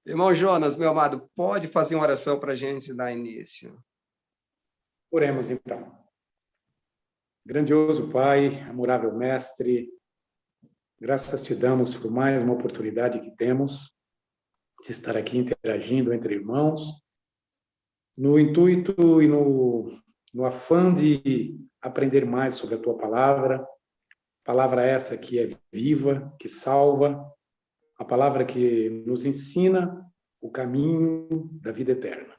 Irmão Jonas, meu amado, pode fazer uma oração para a gente dar início? Oremos, então. Grandioso Pai, amorável Mestre, graças te damos por mais uma oportunidade que temos de estar aqui interagindo entre irmãos, no intuito e no afã de aprender mais sobre a tua palavra essa que é viva, que salva, a palavra que nos ensina o caminho da vida eterna.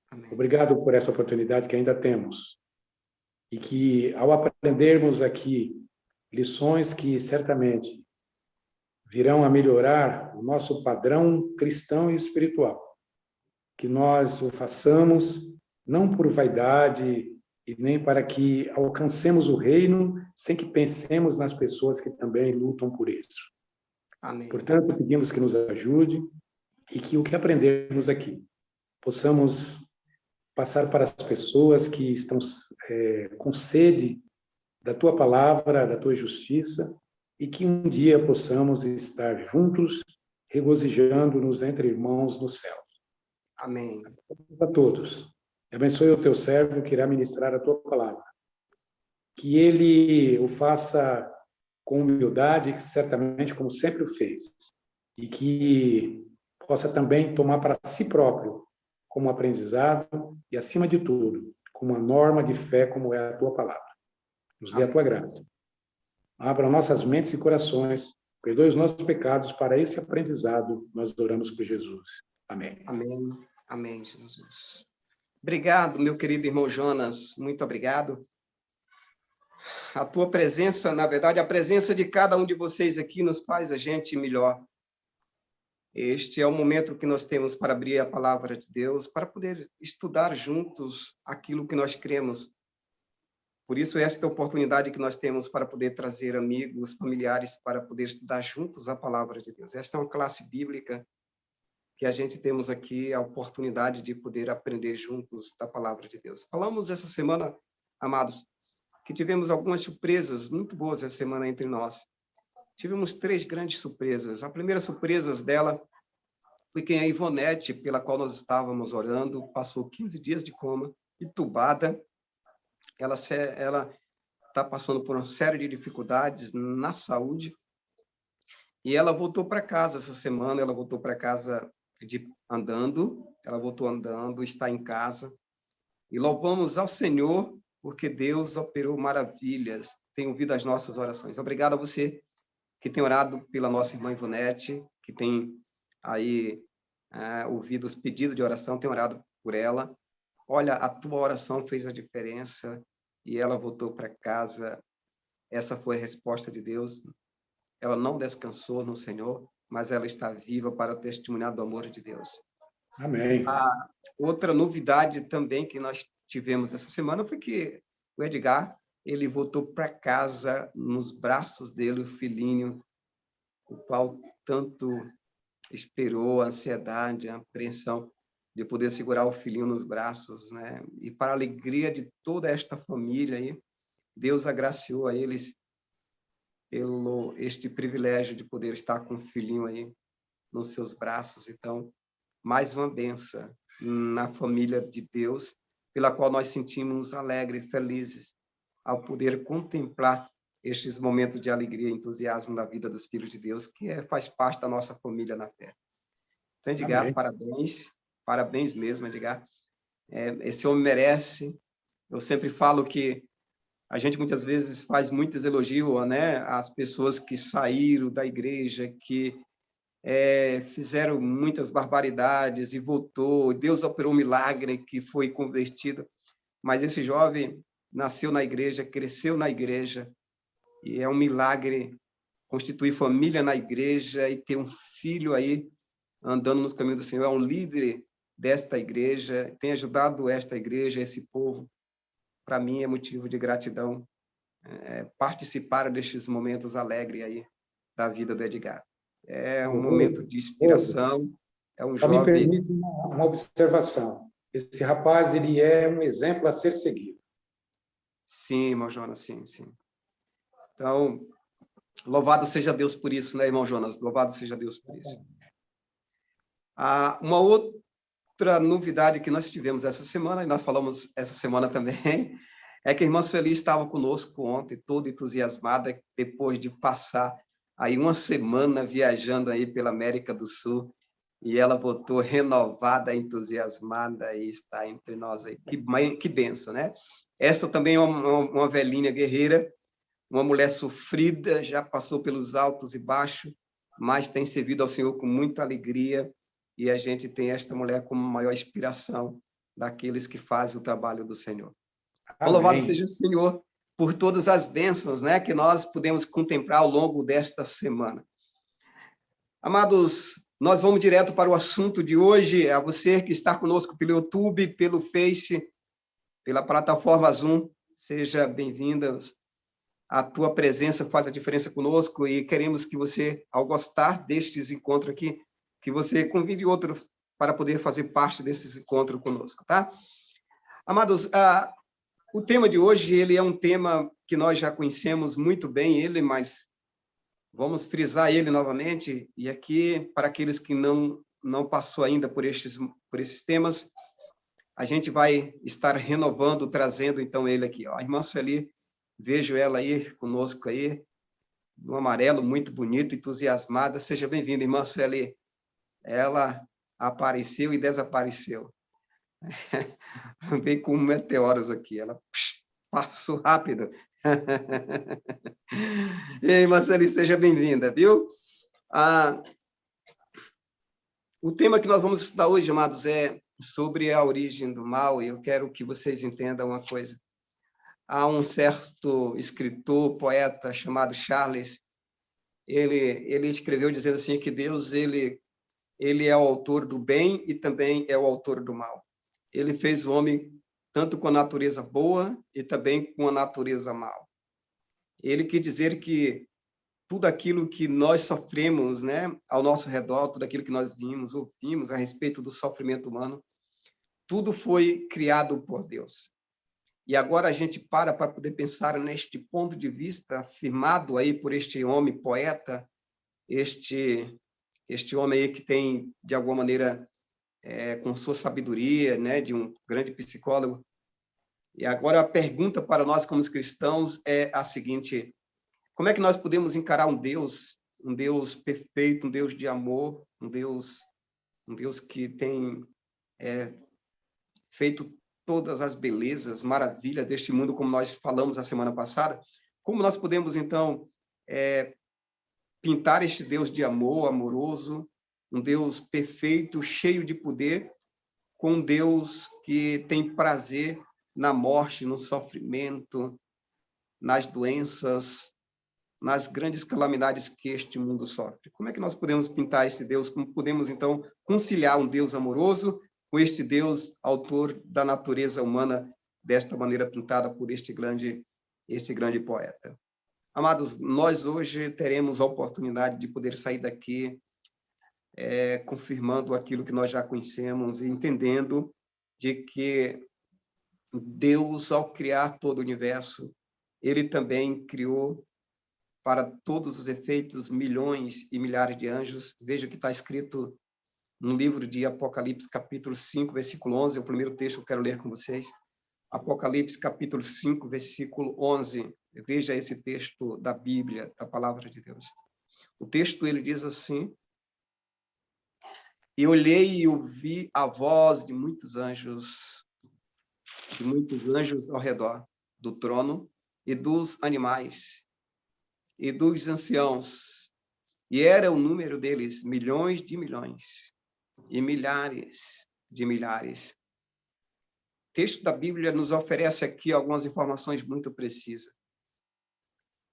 Amém. Obrigado por essa oportunidade que ainda temos e que, ao aprendermos aqui lições que certamente virão a melhorar o nosso padrão cristão e espiritual, que nós o façamos não por vaidade e nem para que alcancemos o reino sem que pensemos nas pessoas que também lutam por isso. Amém. Portanto, pedimos que nos ajude e que o que aprendermos aqui possamos passar para as pessoas que estão com sede da tua palavra, da tua justiça, e que um dia possamos estar juntos, regozijando-nos entre irmãos no céu. Amém. A todos. Abençoe o teu servo que irá ministrar a tua palavra. Que ele o faça com humildade, certamente como sempre o fez, e que possa também tomar para si próprio como aprendizado e, acima de tudo, como uma norma de fé como é a tua palavra. Nos dê a tua graça. Abra nossas mentes e corações, perdoe os nossos pecados. Para esse aprendizado, nós oramos por Jesus. Amém. Amém. Amém, Jesus. Obrigado, meu querido irmão Jonas. Muito obrigado. A tua presença, na verdade, a presença de cada um de vocês aqui nos faz a gente melhor. Este é o momento que nós temos para abrir a palavra de Deus, para poder estudar juntos aquilo que nós cremos. Por isso, esta é a oportunidade que nós temos para poder trazer amigos, familiares, para poder estudar juntos a palavra de Deus. Esta é uma classe bíblica que a gente temos aqui a oportunidade de poder aprender juntos da palavra de Deus. Falamos essa semana, amados, que tivemos algumas surpresas muito boas essa semana entre nós. Tivemos 3 grandes surpresas. A primeira surpresa dela foi que a Ivonete, pela qual nós estávamos orando, passou 15 dias de coma, entubada. Ela está passando por uma série de dificuldades na saúde. E ela voltou para casa essa semana, ela voltou para casa ela voltou andando, está em casa. E louvamos ao Senhor, porque Deus operou maravilhas, tem ouvido as nossas orações. Obrigado a você que tem orado pela nossa irmã Ivonete, que tem aí ouvido os pedidos de oração, tem orado por ela. Olha, a tua oração fez a diferença e ela voltou para casa. Essa foi a resposta de Deus. Ela não descansou no Senhor, mas ela está viva para testemunhar do amor de Deus. Amém. A outra novidade também que nós tivemos essa semana foi que o Edgar, ele voltou para casa nos braços dele, o filhinho, o qual tanto esperou, a ansiedade, a apreensão de poder segurar o filhinho nos braços, né? E para a alegria de toda esta família aí, Deus agraciou a eles pelo este privilégio de poder estar com o filhinho aí nos seus braços. Então, mais uma benção na família de Deus, pela qual nós sentimos alegres e felizes ao poder contemplar estes momentos de alegria e entusiasmo na vida dos filhos de Deus, que faz parte da nossa família na fé. Então, Edgar, Amém. Parabéns mesmo, Edgar. Esse homem merece. Eu sempre falo que a gente muitas vezes faz muitos elogios, né, às pessoas que saíram da igreja, que fizeram muitas barbaridades e voltou, Deus operou um milagre que foi convertido, mas esse jovem nasceu na igreja, cresceu na igreja, e é um milagre constituir família na igreja e ter um filho aí andando nos caminhos do Senhor, é um líder desta igreja, tem ajudado esta igreja, esse povo. Para mim é motivo de gratidão participar destes momentos alegres aí da vida do Edgar. É um momento de inspiração, é um Só me jovem... permite uma observação. Esse rapaz, ele é um exemplo a ser seguido. Sim, irmão Jonas, sim. Então, louvado seja Deus por isso, né, irmão Jonas? Louvado seja Deus por isso. Uma outra novidade que nós tivemos essa semana, e nós falamos essa semana também, é que a irmã Sueli estava conosco ontem, toda entusiasmada, depois de passar aí uma semana viajando aí pela América do Sul, e ela voltou renovada, entusiasmada, e está entre nós aí. Que bênção, né? Essa também é uma velhinha guerreira, uma mulher sofrida, já passou pelos altos e baixos, mas tem servido ao Senhor com muita alegria, e a gente tem esta mulher como maior inspiração daqueles que fazem o trabalho do Senhor. Então, louvado seja o Senhor por todas as bênçãos, né, que nós podemos contemplar ao longo desta semana. Amados, nós vamos direto para o assunto de hoje. A você que está conosco pelo YouTube, pelo Face, pela plataforma Zoom, seja bem-vinda. A tua presença faz a diferença conosco e queremos que você, ao gostar destes encontros aqui, que você convide outros para poder fazer parte desses encontros conosco, tá? Amados, o tema de hoje, ele é um tema que nós já conhecemos muito bem, mas vamos frisar ele novamente, e aqui, para aqueles que não passou ainda por esses temas, a gente vai estar renovando, trazendo, então, ele aqui. Ó. A irmã Sueli, vejo ela aí, conosco aí, no amarelo, muito bonito, entusiasmada. Seja bem-vinda, irmã Sueli. Ela apareceu e desapareceu. Veio com meteoros aqui, ela passou rápido. E aí, Marceli, seja bem-vinda, viu? O tema que nós vamos estudar hoje, amados, é sobre a origem do mal, e eu quero que vocês entendam uma coisa. Há um certo escritor, poeta, chamado Charles, ele escreveu dizendo assim que Deus, ele é o autor do bem e também é o autor do mal. Ele fez o homem tanto com a natureza boa e também com a natureza mal. Ele quis dizer que tudo aquilo que nós sofremos, né, ao nosso redor, tudo aquilo que nós vimos, ouvimos a respeito do sofrimento humano, tudo foi criado por Deus. E agora a gente para poder pensar neste ponto de vista afirmado aí por este homem poeta, este homem aí que tem, de alguma maneira, com sua sabedoria, né, de um grande psicólogo. E agora a pergunta para nós como cristãos é a seguinte: como é que nós podemos encarar um Deus perfeito, um Deus de amor, um Deus que tem feito todas as belezas, maravilhas deste mundo, como nós falamos a semana passada? Como nós podemos, então, pintar este Deus de amor, amoroso, um Deus perfeito, cheio de poder, com um Deus que tem prazer na morte, no sofrimento, nas doenças, nas grandes calamidades que este mundo sofre? Como é que nós podemos pintar esse Deus? Como podemos, então, conciliar um Deus amoroso com este Deus autor da natureza humana, desta maneira pintada por este grande poeta? Amados, nós hoje teremos a oportunidade de poder sair daqui confirmando aquilo que nós já conhecemos e entendendo de que Deus, ao criar todo o universo, ele também criou para todos os efeitos milhões e milhares de anjos. Veja o que está escrito no livro de Apocalipse, capítulo 5, versículo 11, é o primeiro texto que eu quero ler com vocês. Apocalipse, capítulo 5, versículo 11. Veja esse texto da Bíblia, da Palavra de Deus. O texto, ele diz assim: e olhei e ouvi a voz de muitos anjos ao redor do trono e dos animais e dos anciãos, e era o número deles milhões de milhões e milhares de milhares. O texto da Bíblia nos oferece aqui algumas informações muito precisas.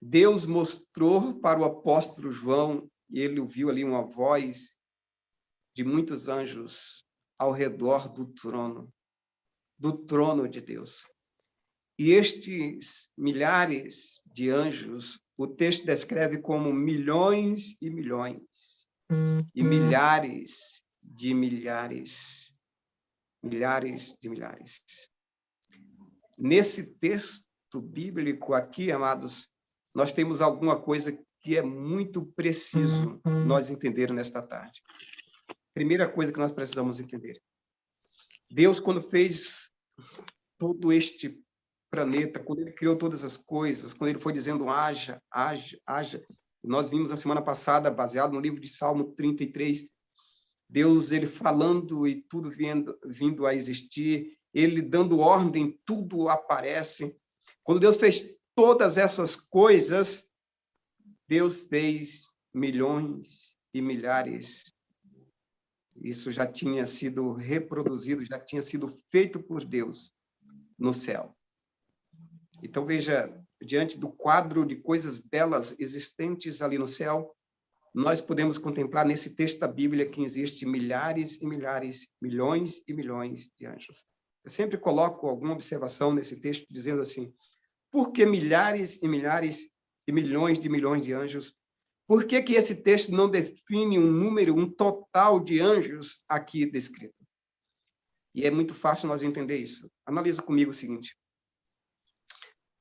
Deus mostrou para o apóstolo João, e ele ouviu ali uma voz de muitos anjos ao redor do trono de Deus. E estes milhares de anjos, o texto descreve como milhões e milhões, e milhares de milhares, milhares de milhares. Nesse texto bíblico aqui, amados, nós temos alguma coisa que é muito preciso nós entender nesta tarde. Primeira coisa que nós precisamos entender. Deus, quando fez todo este planeta, quando ele criou todas as coisas, quando ele foi dizendo haja, haja, haja, nós vimos a semana passada, baseado no livro de Salmo 33, Deus, ele falando e tudo vindo a existir, ele dando ordem, tudo aparece. Quando Deus fez todas essas coisas, Deus fez milhões e milhares. Isso já tinha sido reproduzido, já tinha sido feito por Deus no céu. Então, veja, diante do quadro de coisas belas existentes ali no céu, nós podemos contemplar nesse texto da Bíblia que existe milhares e milhares, milhões e milhões de anjos. Eu sempre coloco alguma observação nesse texto dizendo assim, por que milhares e milhares e milhões de anjos? Por que que esse texto não define um número, um total de anjos aqui descrito? E é muito fácil nós entender isso. Analisa comigo o seguinte.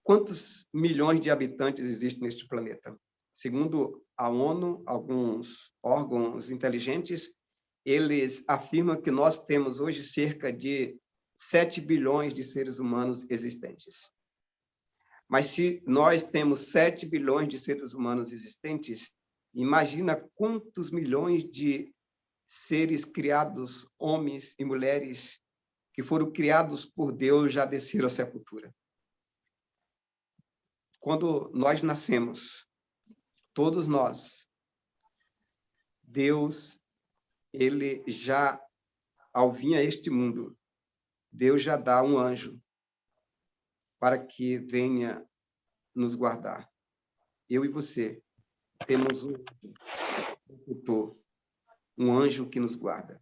Quantos milhões de habitantes existem neste planeta? Segundo a ONU, alguns órgãos inteligentes, eles afirmam que nós temos hoje cerca de 7 bilhões de seres humanos existentes. Mas se nós temos 7 bilhões de seres humanos existentes, imagina quantos milhões de seres criados, homens e mulheres, que foram criados por Deus, já desceram à sepultura. Quando nós nascemos, todos nós, Deus, ele já, ao vir a este mundo, Deus já dá um anjo para que venha nos guardar. Eu e você temos um tutor, um anjo que nos guarda.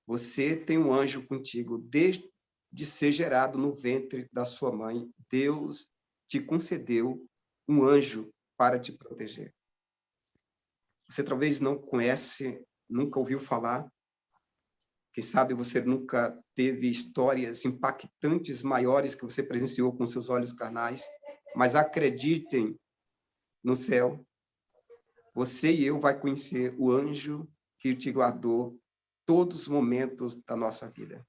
Você tem um anjo contigo desde de ser gerado no ventre da sua mãe. Deus te concedeu um anjo para te proteger. Você talvez não conhece, nunca ouviu falar, quem sabe você nunca teve histórias impactantes maiores que você presenciou com seus olhos carnais, mas acreditem no céu, você e eu vai conhecer o anjo que te guardou todos os momentos da nossa vida.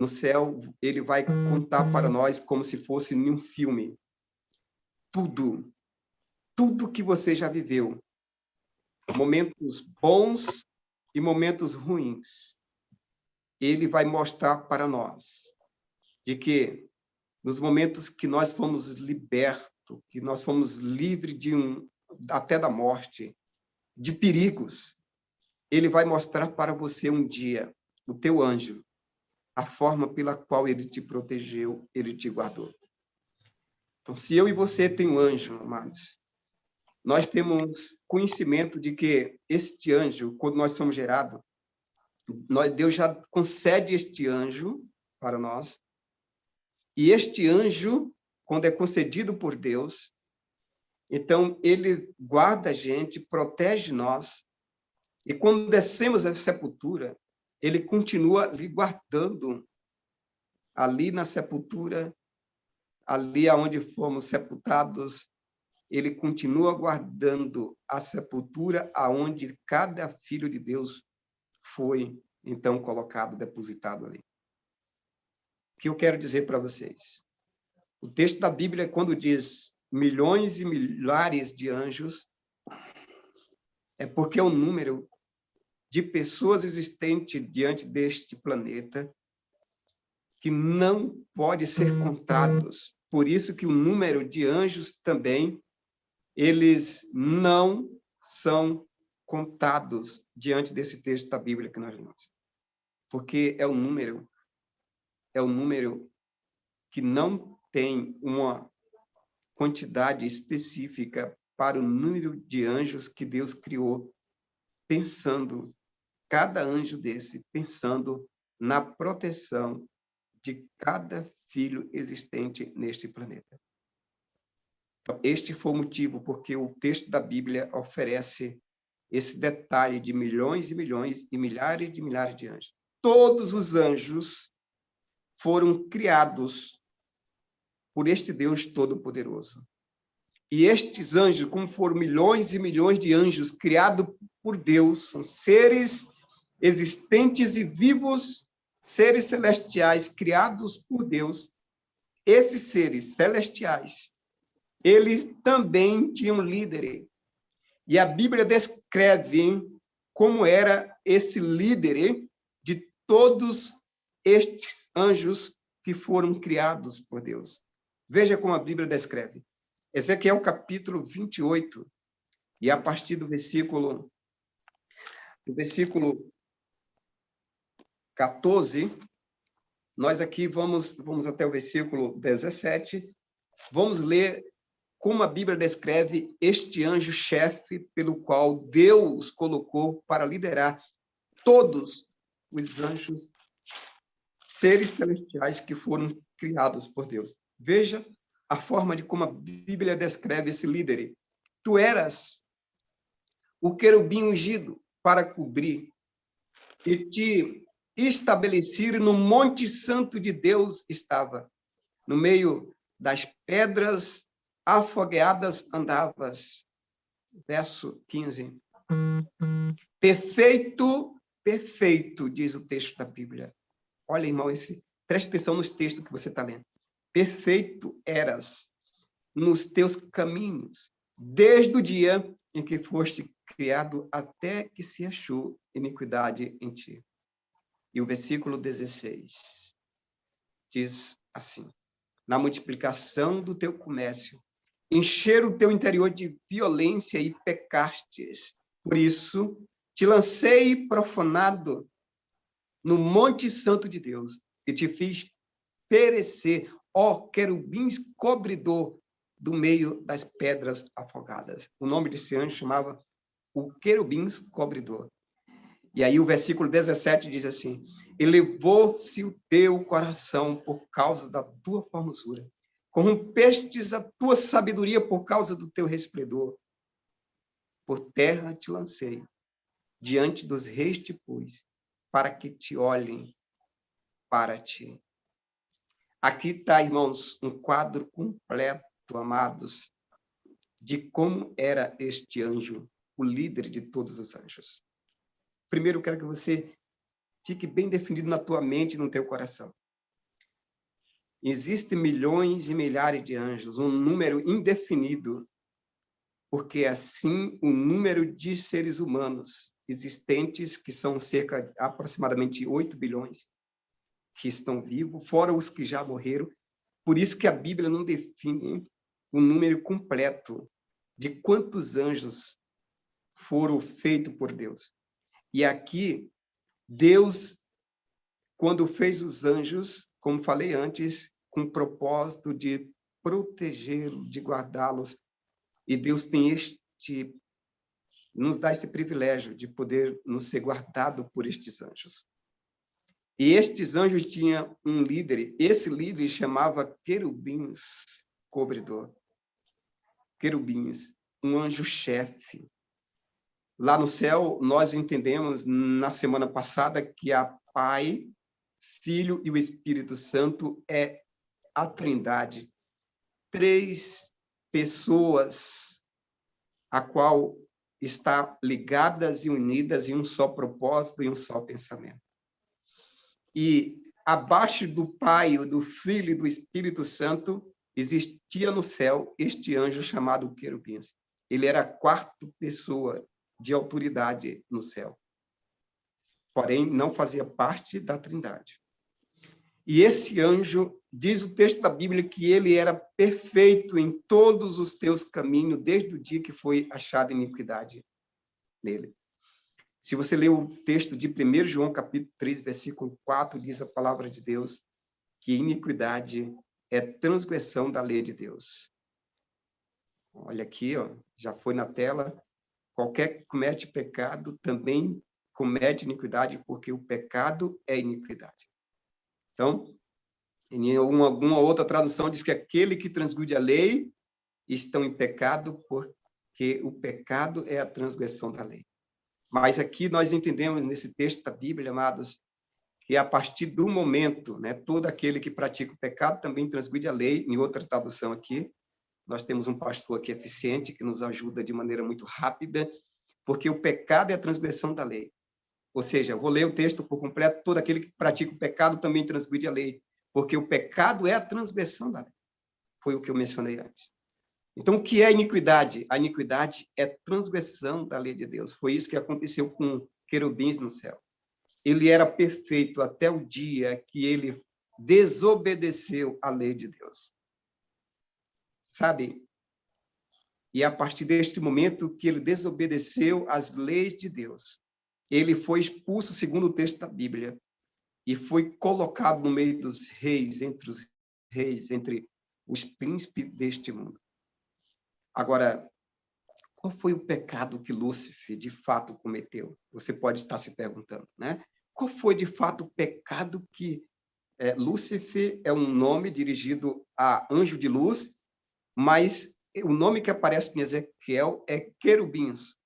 No céu, ele vai contar para nós como se fosse em um filme. Tudo que você já viveu, momentos bons e momentos ruins, ele vai mostrar para nós de que nos momentos que nós fomos libertos, que nós fomos livres até da morte, de perigos, ele vai mostrar para você um dia, o teu anjo, a forma pela qual ele te protegeu, ele te guardou. Então, se eu e você tem um anjo, amados, nós temos conhecimento de que este anjo, quando nós somos gerados, Deus já concede este anjo para nós, e este anjo, quando é concedido por Deus, então ele guarda a gente, protege nós, e quando descemos à sepultura, ele continua lhe guardando ali na sepultura, ali aonde fomos sepultados, ele continua guardando a sepultura aonde cada filho de Deus foi, então, colocado, depositado ali. O que eu quero dizer para vocês? O texto da Bíblia, quando diz milhões e milhares de anjos, é porque é o número de pessoas existentes diante deste planeta que não pode ser contados. Por isso que o número de anjos também, eles não são contados diante desse texto da Bíblia que nós lemos. Porque é um número que não tem uma quantidade específica para o número de anjos que Deus criou, pensando, cada anjo desse, pensando na proteção de cada filho existente neste planeta. Então, este foi o motivo porque o texto da Bíblia oferece esse detalhe de milhões e milhões e milhares de anjos. Todos os anjos foram criados por este Deus Todo-Poderoso. E estes anjos, como foram milhões e milhões de anjos criados por Deus, são seres existentes e vivos, seres celestiais criados por Deus. Esses seres celestiais, eles também tinham líder. E a Bíblia descreve como era esse líder de todos estes anjos que foram criados por Deus. Veja como a Bíblia descreve. Ezequiel capítulo 28, e a partir do versículo 14, nós aqui vamos até o versículo 17, vamos ler como a Bíblia descreve este anjo-chefe pelo qual Deus colocou para liderar todos os anjos, seres celestiais que foram criados por Deus. Veja a forma de como a Bíblia descreve esse líder. Tu eras o querubim ungido para cobrir e te estabelecer no monte santo de Deus estava. No meio das pedras afogueadas andavas. Verso 15. Perfeito, perfeito, diz o texto da Bíblia. Olha, irmão, preste atenção nos textos que você está lendo. Perfeito eras nos teus caminhos, desde o dia em que foste criado até que se achou iniquidade em ti. E o versículo 16 diz assim: na multiplicação do teu comércio, encher o teu interior de violência e pecastes. Por isso, te lancei profanado no monte santo de Deus e te fiz perecer, ó querubins cobridor do meio das pedras afogadas. O nome desse anjo chamava o querubins cobridor. E aí o versículo 17 diz assim: elevou-se o teu coração por causa da tua formosura, corrompestes a tua sabedoria por causa do teu resplendor. Por terra te lancei, diante dos reis te pus, para que te olhem para ti. Aqui está, irmãos, um quadro completo, amados, de como era este anjo, o líder de todos os anjos. Primeiro, eu quero que você fique bem definido na tua mente e no teu coração. Existem milhões e milhares de anjos, um número indefinido, porque assim o número de seres humanos existentes, que são cerca de aproximadamente 8 bilhões, que estão vivos, fora os que já morreram. Por isso que a Bíblia não define o número completo de quantos anjos foram feitos por Deus. E aqui, Deus, quando fez os anjos, como falei antes, com o propósito de protegê-los, de guardá-los, e Deus tem nos dá esse privilégio de poder nos ser guardado por estes anjos. E estes anjos tinham um líder, esse líder chamava querubins cobridor. Querubins, um anjo-chefe. Lá no céu, nós entendemos, na semana passada, que a Pai, Filho e o Espírito Santo é a Trindade. 3 pessoas, a qual está ligadas e unidas em um só propósito e um só pensamento. E abaixo do Pai, do Filho e do Espírito Santo, existia no céu este anjo chamado querubins. Ele era a 4ª pessoa de autoridade no céu. Porém, não fazia parte da Trindade. E esse anjo, diz o texto da Bíblia, que ele era perfeito em todos os teus caminhos, desde o dia que foi achada iniquidade nele. Se você ler o texto de 1 João, capítulo 3, versículo 4, diz a palavra de Deus que iniquidade é transgressão da lei de Deus. Olha aqui, ó, já foi na tela. Qualquer que comete pecado também comete iniquidade, porque o pecado é iniquidade. Então, em alguma outra tradução diz que aquele que transgride a lei estão em pecado, porque o pecado é a transgressão da lei. Mas aqui nós entendemos nesse texto da Bíblia, amados, que a partir do momento, né, todo aquele que pratica o pecado também transgride a lei. Em outra tradução aqui, nós temos um pastor aqui eficiente que nos ajuda de maneira muito rápida. porque o pecado é a transgressão da lei. Ou seja, vou ler o texto por completo: todo aquele que pratica o pecado também transgride a lei, porque o pecado é a transgressão da lei. Foi o que eu mencionei antes. Então, o que é iniquidade? A iniquidade é transgressão da lei de Deus. Foi isso que aconteceu com querubins no céu. Ele era perfeito até o dia que ele desobedeceu à lei de Deus. Sabe? E a partir deste momento que ele desobedeceu às leis de Deus, ele foi expulso, segundo o texto da Bíblia, e foi colocado no meio dos reis, entre os reis, entre os príncipes deste mundo. Agora, qual foi o pecado que Lúcifer, de fato, cometeu? Você pode estar se perguntando, né? Qual foi, de fato, o pecado que... Lúcifer é um nome dirigido a anjo de luz, mas o nome que aparece em Ezequiel é querubins,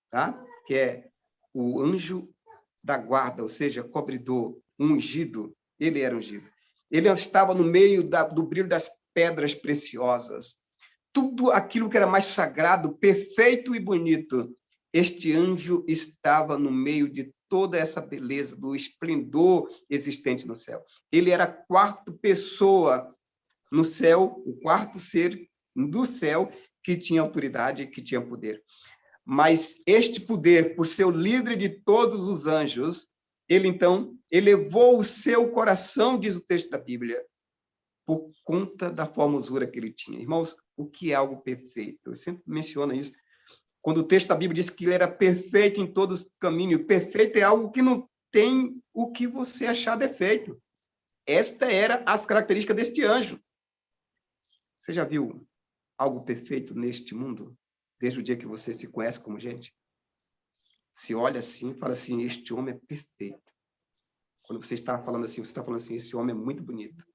tá? Que é o anjo da guarda, ou seja, cobridor, ungido. Ele era ungido. Ele estava no meio do brilho das pedras preciosas. Tudo aquilo que era mais sagrado, perfeito e bonito. Este anjo estava no meio de toda essa beleza, do esplendor existente no céu. Ele era a quarta pessoa no céu, o quarto ser do céu que tinha autoridade, que tinha poder. Mas este poder, por ser o líder de todos os anjos, ele então elevou o seu coração, diz o texto da Bíblia, por conta da formosura que ele tinha. Irmãos, o que é algo perfeito? Eu sempre menciono isso. Quando o texto da Bíblia diz que ele era perfeito em todos os caminhos, perfeito é algo que não tem o que você achar defeito. Esta era as características deste anjo. Você já viu algo perfeito neste mundo? Desde o dia que você se conhece como gente? Se olha assim e fala assim: este homem é perfeito. Quando você está falando assim, esse homem é muito bonito.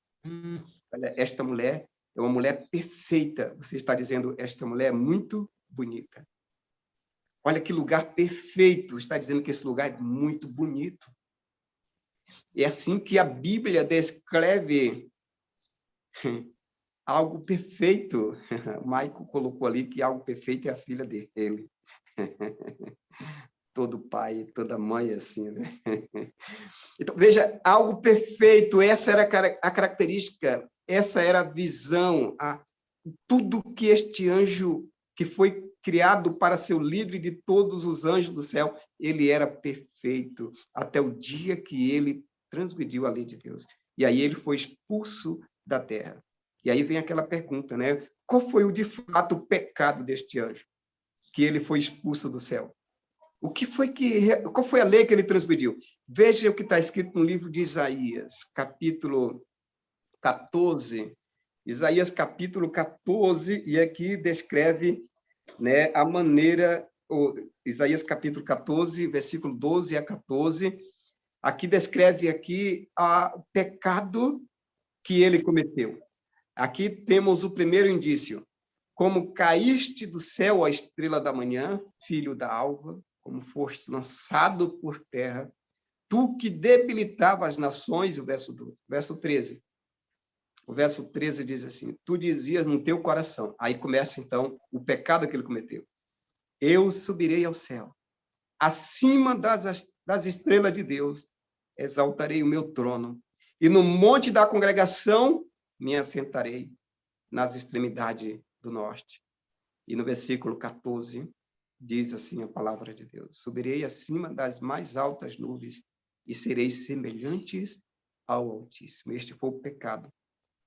Olha, esta mulher é uma mulher perfeita. Você está dizendo: esta mulher é muito bonita. Olha que lugar perfeito. Está dizendo que esse lugar é muito bonito. É assim que a Bíblia descreve algo perfeito. O Maico colocou ali que algo perfeito é a filha dele. Todo pai, toda mãe é assim, né? Então, veja, algo perfeito, essa era a característica, essa era a visão, tudo que este anjo, que foi criado para ser o líder de todos os anjos do céu, ele era perfeito, até o dia que ele transgrediu a lei de Deus. E aí ele foi expulso da terra. E aí vem aquela pergunta, né? Qual foi de fato o pecado deste anjo? Que ele foi expulso do céu. Qual foi a lei que ele transgrediu? Veja o que está escrito no livro de Isaías, capítulo 14. Isaías, capítulo 14, e aqui descreve, né, a maneira... Isaías, capítulo 14, versículo 12 a 14. Aqui descreve o pecado que ele cometeu. Aqui temos o primeiro indício. Como caíste do céu, a estrela da manhã, filho da alva, como foste lançado por terra, tu que debilitava as nações, o verso 12. Verso 13. O verso 13 diz assim: tu dizias no teu coração. Aí começa, então, o pecado que ele cometeu. Eu subirei ao céu, acima das estrelas de Deus, exaltarei o meu trono, e no monte da congregação me assentarei, nas extremidades do norte. E no versículo 14, diz assim a palavra de Deus: subirei acima das mais altas nuvens e serei semelhantes ao Altíssimo. Este foi o pecado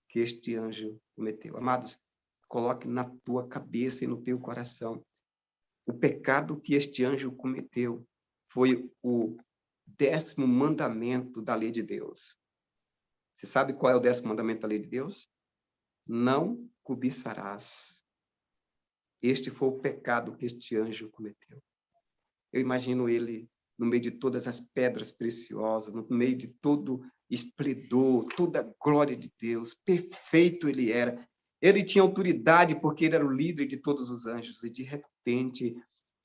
que este anjo cometeu. Amados, coloque na tua cabeça e no teu coração. O pecado que este anjo cometeu foi o 10º mandamento da lei de Deus. Você sabe qual é o 10º mandamento da lei de Deus? Não cobiçarás. Este foi o pecado que este anjo cometeu. Eu imagino ele no meio de todas as pedras preciosas, no meio de todo esplendor, toda a glória de Deus, perfeito ele era. Ele tinha autoridade porque ele era o líder de todos os anjos. E, de repente,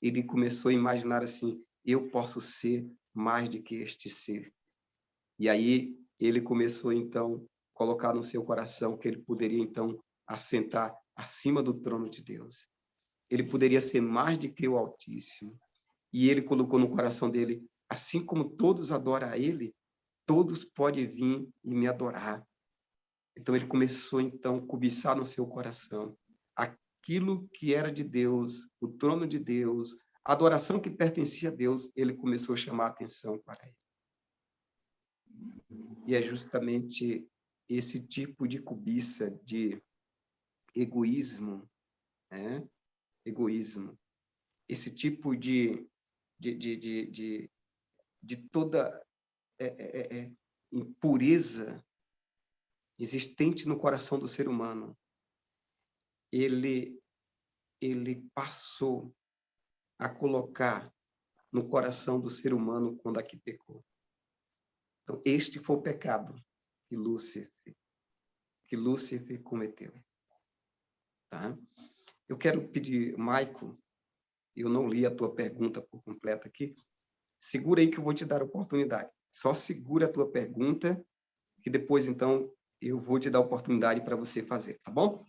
ele começou a imaginar assim: eu posso ser mais do que este ser. E aí ele começou, então, a colocar no seu coração que ele poderia, então, assentar acima do trono de Deus. Ele poderia ser mais do que o Altíssimo. E ele colocou no coração dele, assim como todos adoram a ele, todos podem vir e me adorar. Então, ele começou, então, a cobiçar no seu coração aquilo que era de Deus, o trono de Deus, a adoração que pertencia a Deus, ele começou a chamar a atenção para ele. E é justamente esse tipo de cobiça, de egoísmo, né? Egoísmo, esse tipo de toda impureza existente no coração do ser humano, ele passou a colocar no coração do ser humano quando aqui pecou. Então, este foi o pecado que Lúcifer cometeu. Tá? Eu quero pedir, Maico, eu não li a tua pergunta por completa aqui, segura aí que eu vou te dar a oportunidade. Só segura a tua pergunta, que depois, então, eu vou te dar a oportunidade para você fazer, tá bom?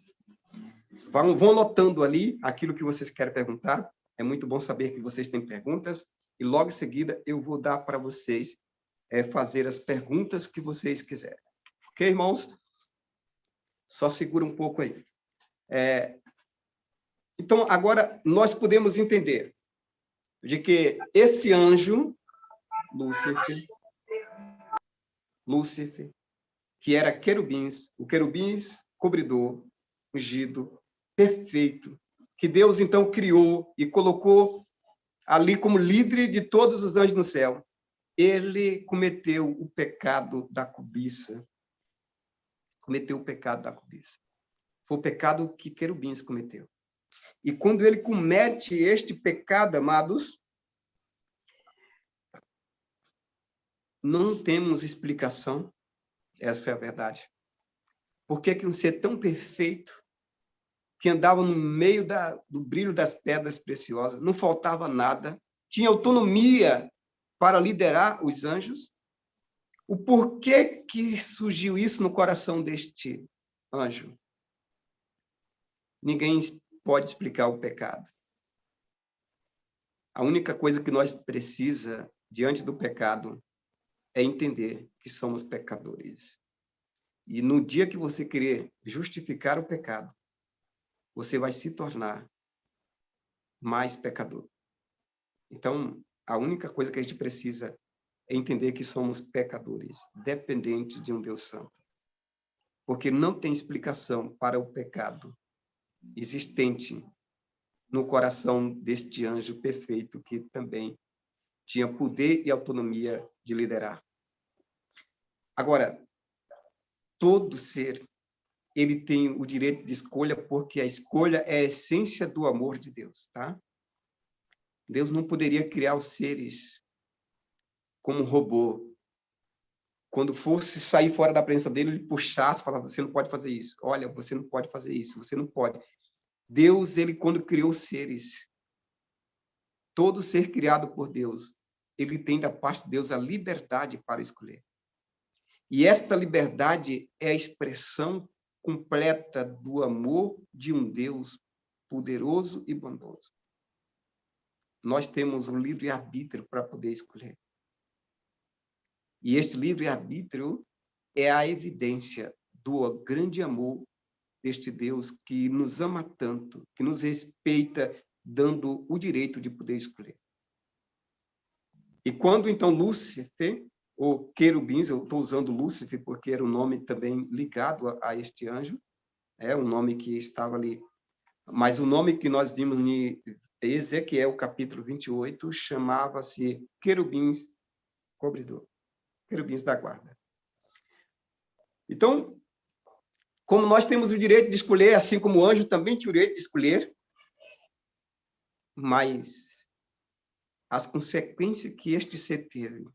Vão anotando ali aquilo que vocês querem perguntar. É muito bom saber que vocês têm perguntas. E logo em seguida, eu vou dar para vocês fazer as perguntas que vocês quiserem. Ok, irmãos? Só segura um pouco aí. Então, agora, nós podemos entender de que esse anjo, Lúcifer, que era querubins, o querubins cobridor, ungido, perfeito, que Deus, então, criou e colocou ali como líder de todos os anjos no céu, ele cometeu o pecado da cobiça. Cometeu o pecado da cobiça. Foi o pecado que querubins cometeu. E quando ele comete este pecado, amados, não temos explicação, essa é a verdade. Por que um ser tão perfeito, que andava no meio do brilho das pedras preciosas, não faltava nada, tinha autonomia para liderar os anjos, o porquê que surgiu isso no coração deste anjo? Ninguém pode explicar o pecado. A única coisa que nós precisa diante do pecado é entender que somos pecadores. E no dia que você querer justificar o pecado, você vai se tornar mais pecador. Então, a única coisa que a gente precisa é entender que somos pecadores, dependentes de um Deus santo. Porque não tem explicação para o pecado existente no coração deste anjo perfeito que também tinha poder e autonomia de liderar. Agora, todo ser, ele tem o direito de escolha, porque a escolha é a essência do amor de Deus, tá? Deus não poderia criar os seres como um robô. Quando fosse sair fora da presença dele, ele puxasse, falasse, você não pode fazer isso. Olha, você não pode fazer isso, você não pode. Deus, ele quando criou os seres, todo ser criado por Deus, ele tem da parte de Deus a liberdade para escolher. E esta liberdade é a expressão completa do amor de um Deus poderoso e bondoso. Nós temos um livre-arbítrio para poder escolher. E este livre-arbítrio é a evidência do grande amor deste Deus que nos ama tanto, que nos respeita, dando o direito de poder escolher. E quando, então, Lúcifer, ou querubins, eu estou usando Lúcifer porque era um nome também ligado a este anjo, um nome que estava ali, mas o nome que nós vimos em Ezequiel, capítulo 28, chamava-se querubins cobridor, querubins da guarda. Então, como nós temos o direito de escolher, assim como o anjo também tinha o direito de escolher, mas as consequências que este ser teve,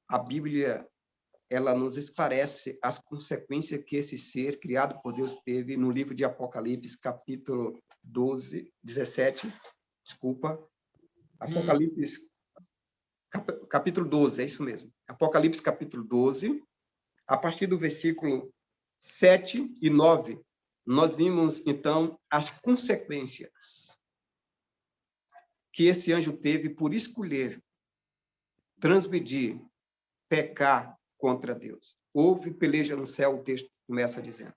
a Bíblia, ela nos esclarece as consequências que esse ser criado por Deus teve no livro de Apocalipse, capítulo 17, Apocalipse, capítulo 12, é isso mesmo. Apocalipse, capítulo 12, a partir do versículo 7 e 9, nós vimos, então, as consequências que esse anjo teve por escolher transgredir, pecar contra Deus. Houve peleja no céu, o texto começa dizendo.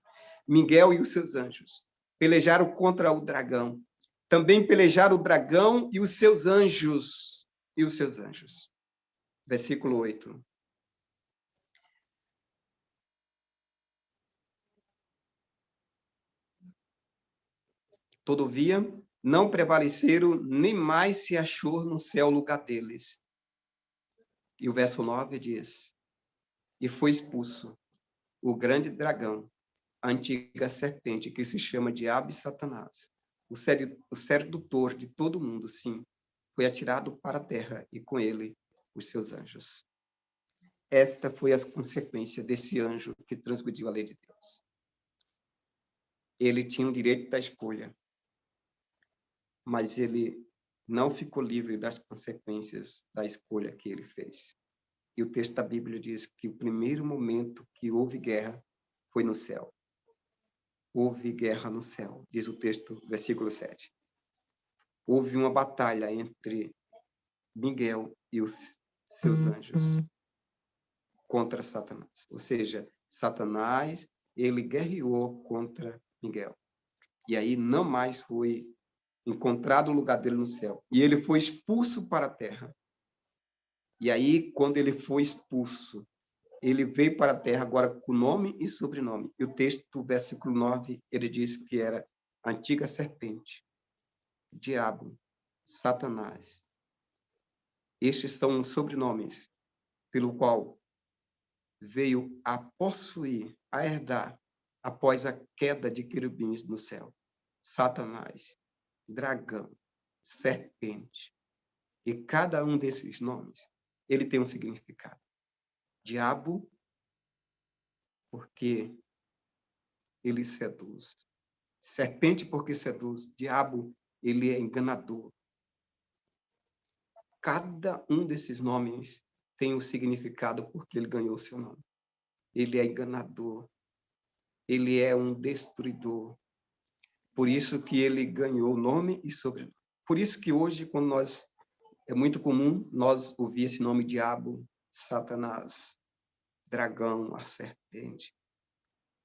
Miguel e os seus anjos pelejaram contra o dragão. Também pelejaram o dragão e os seus anjos. E os seus anjos. Versículo 8. Todavia, não prevaleceram, nem mais se achou no céu lugar deles. E o verso 9 diz, e foi expulso o grande dragão, a antiga serpente, que se chama Diabo e Satanás, o sedutor de todo mundo, sim, foi atirado para a terra, e com ele os seus anjos. Esta foi a consequência desse anjo que transgrediu a lei de Deus. Ele tinha o direito da escolha, mas ele não ficou livre das consequências da escolha que ele fez. E o texto da Bíblia diz que o primeiro momento que houve guerra foi no céu. Houve guerra no céu, diz o texto, versículo 7. Houve uma batalha entre Miguel e os seus anjos contra Satanás. Ou seja, Satanás, ele guerreou contra Miguel. E aí não mais foi encontrado o lugar dele no céu. E ele foi expulso para a terra. E aí, quando ele foi expulso, ele veio para a terra agora com nome e sobrenome. E o texto, versículo 9, ele diz que era a antiga serpente, diabo, Satanás. Estes são os sobrenomes pelo qual veio a possuir, a herdar, após a queda de querubins no céu. Satanás, dragão, serpente. E cada um desses nomes, ele tem um significado. Diabo, porque ele seduz. Serpente, porque seduz. Diabo, ele é enganador. Cada um desses nomes tem um significado porque ele ganhou o seu nome. Ele é enganador. Ele é um destruidor. Por isso que ele ganhou nome e sobrenome. Por isso que hoje, quando é muito comum nós ouvir esse nome diabo, Satanás, dragão, a serpente.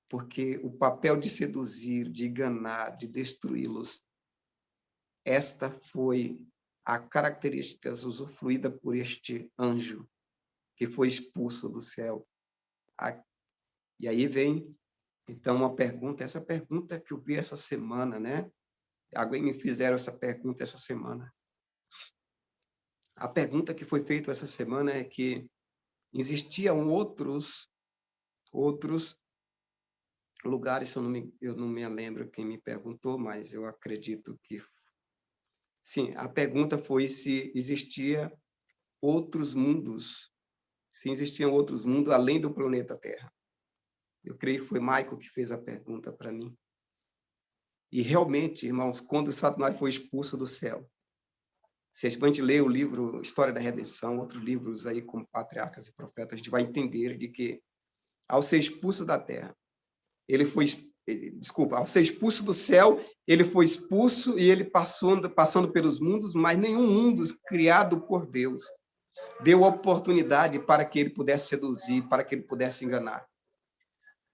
Porque o papel de seduzir, de enganar, de destruí-los, esta foi a característica usufruída por este anjo que foi expulso do céu. E aí vem, então, uma pergunta, essa pergunta que eu vi essa semana, né? Alguém me fizeram essa pergunta essa semana. A pergunta que foi feita essa semana é que existiam outros lugares, eu não me lembro quem me perguntou, mas eu acredito que sim, a pergunta foi se existia outros mundos, se existiam outros mundos além do planeta Terra. Eu creio que foi Michael que fez a pergunta para mim. E realmente, irmãos, quando Satanás foi expulso do céu, se a gente ler o livro História da Redenção, outros livros aí como Patriarcas e Profetas, a gente vai entender de que ao ser expulso da terra, ao ser expulso do céu, ele foi expulso e ele passando pelos mundos, mas nenhum mundo criado por Deus deu oportunidade para que ele pudesse seduzir, para que ele pudesse enganar.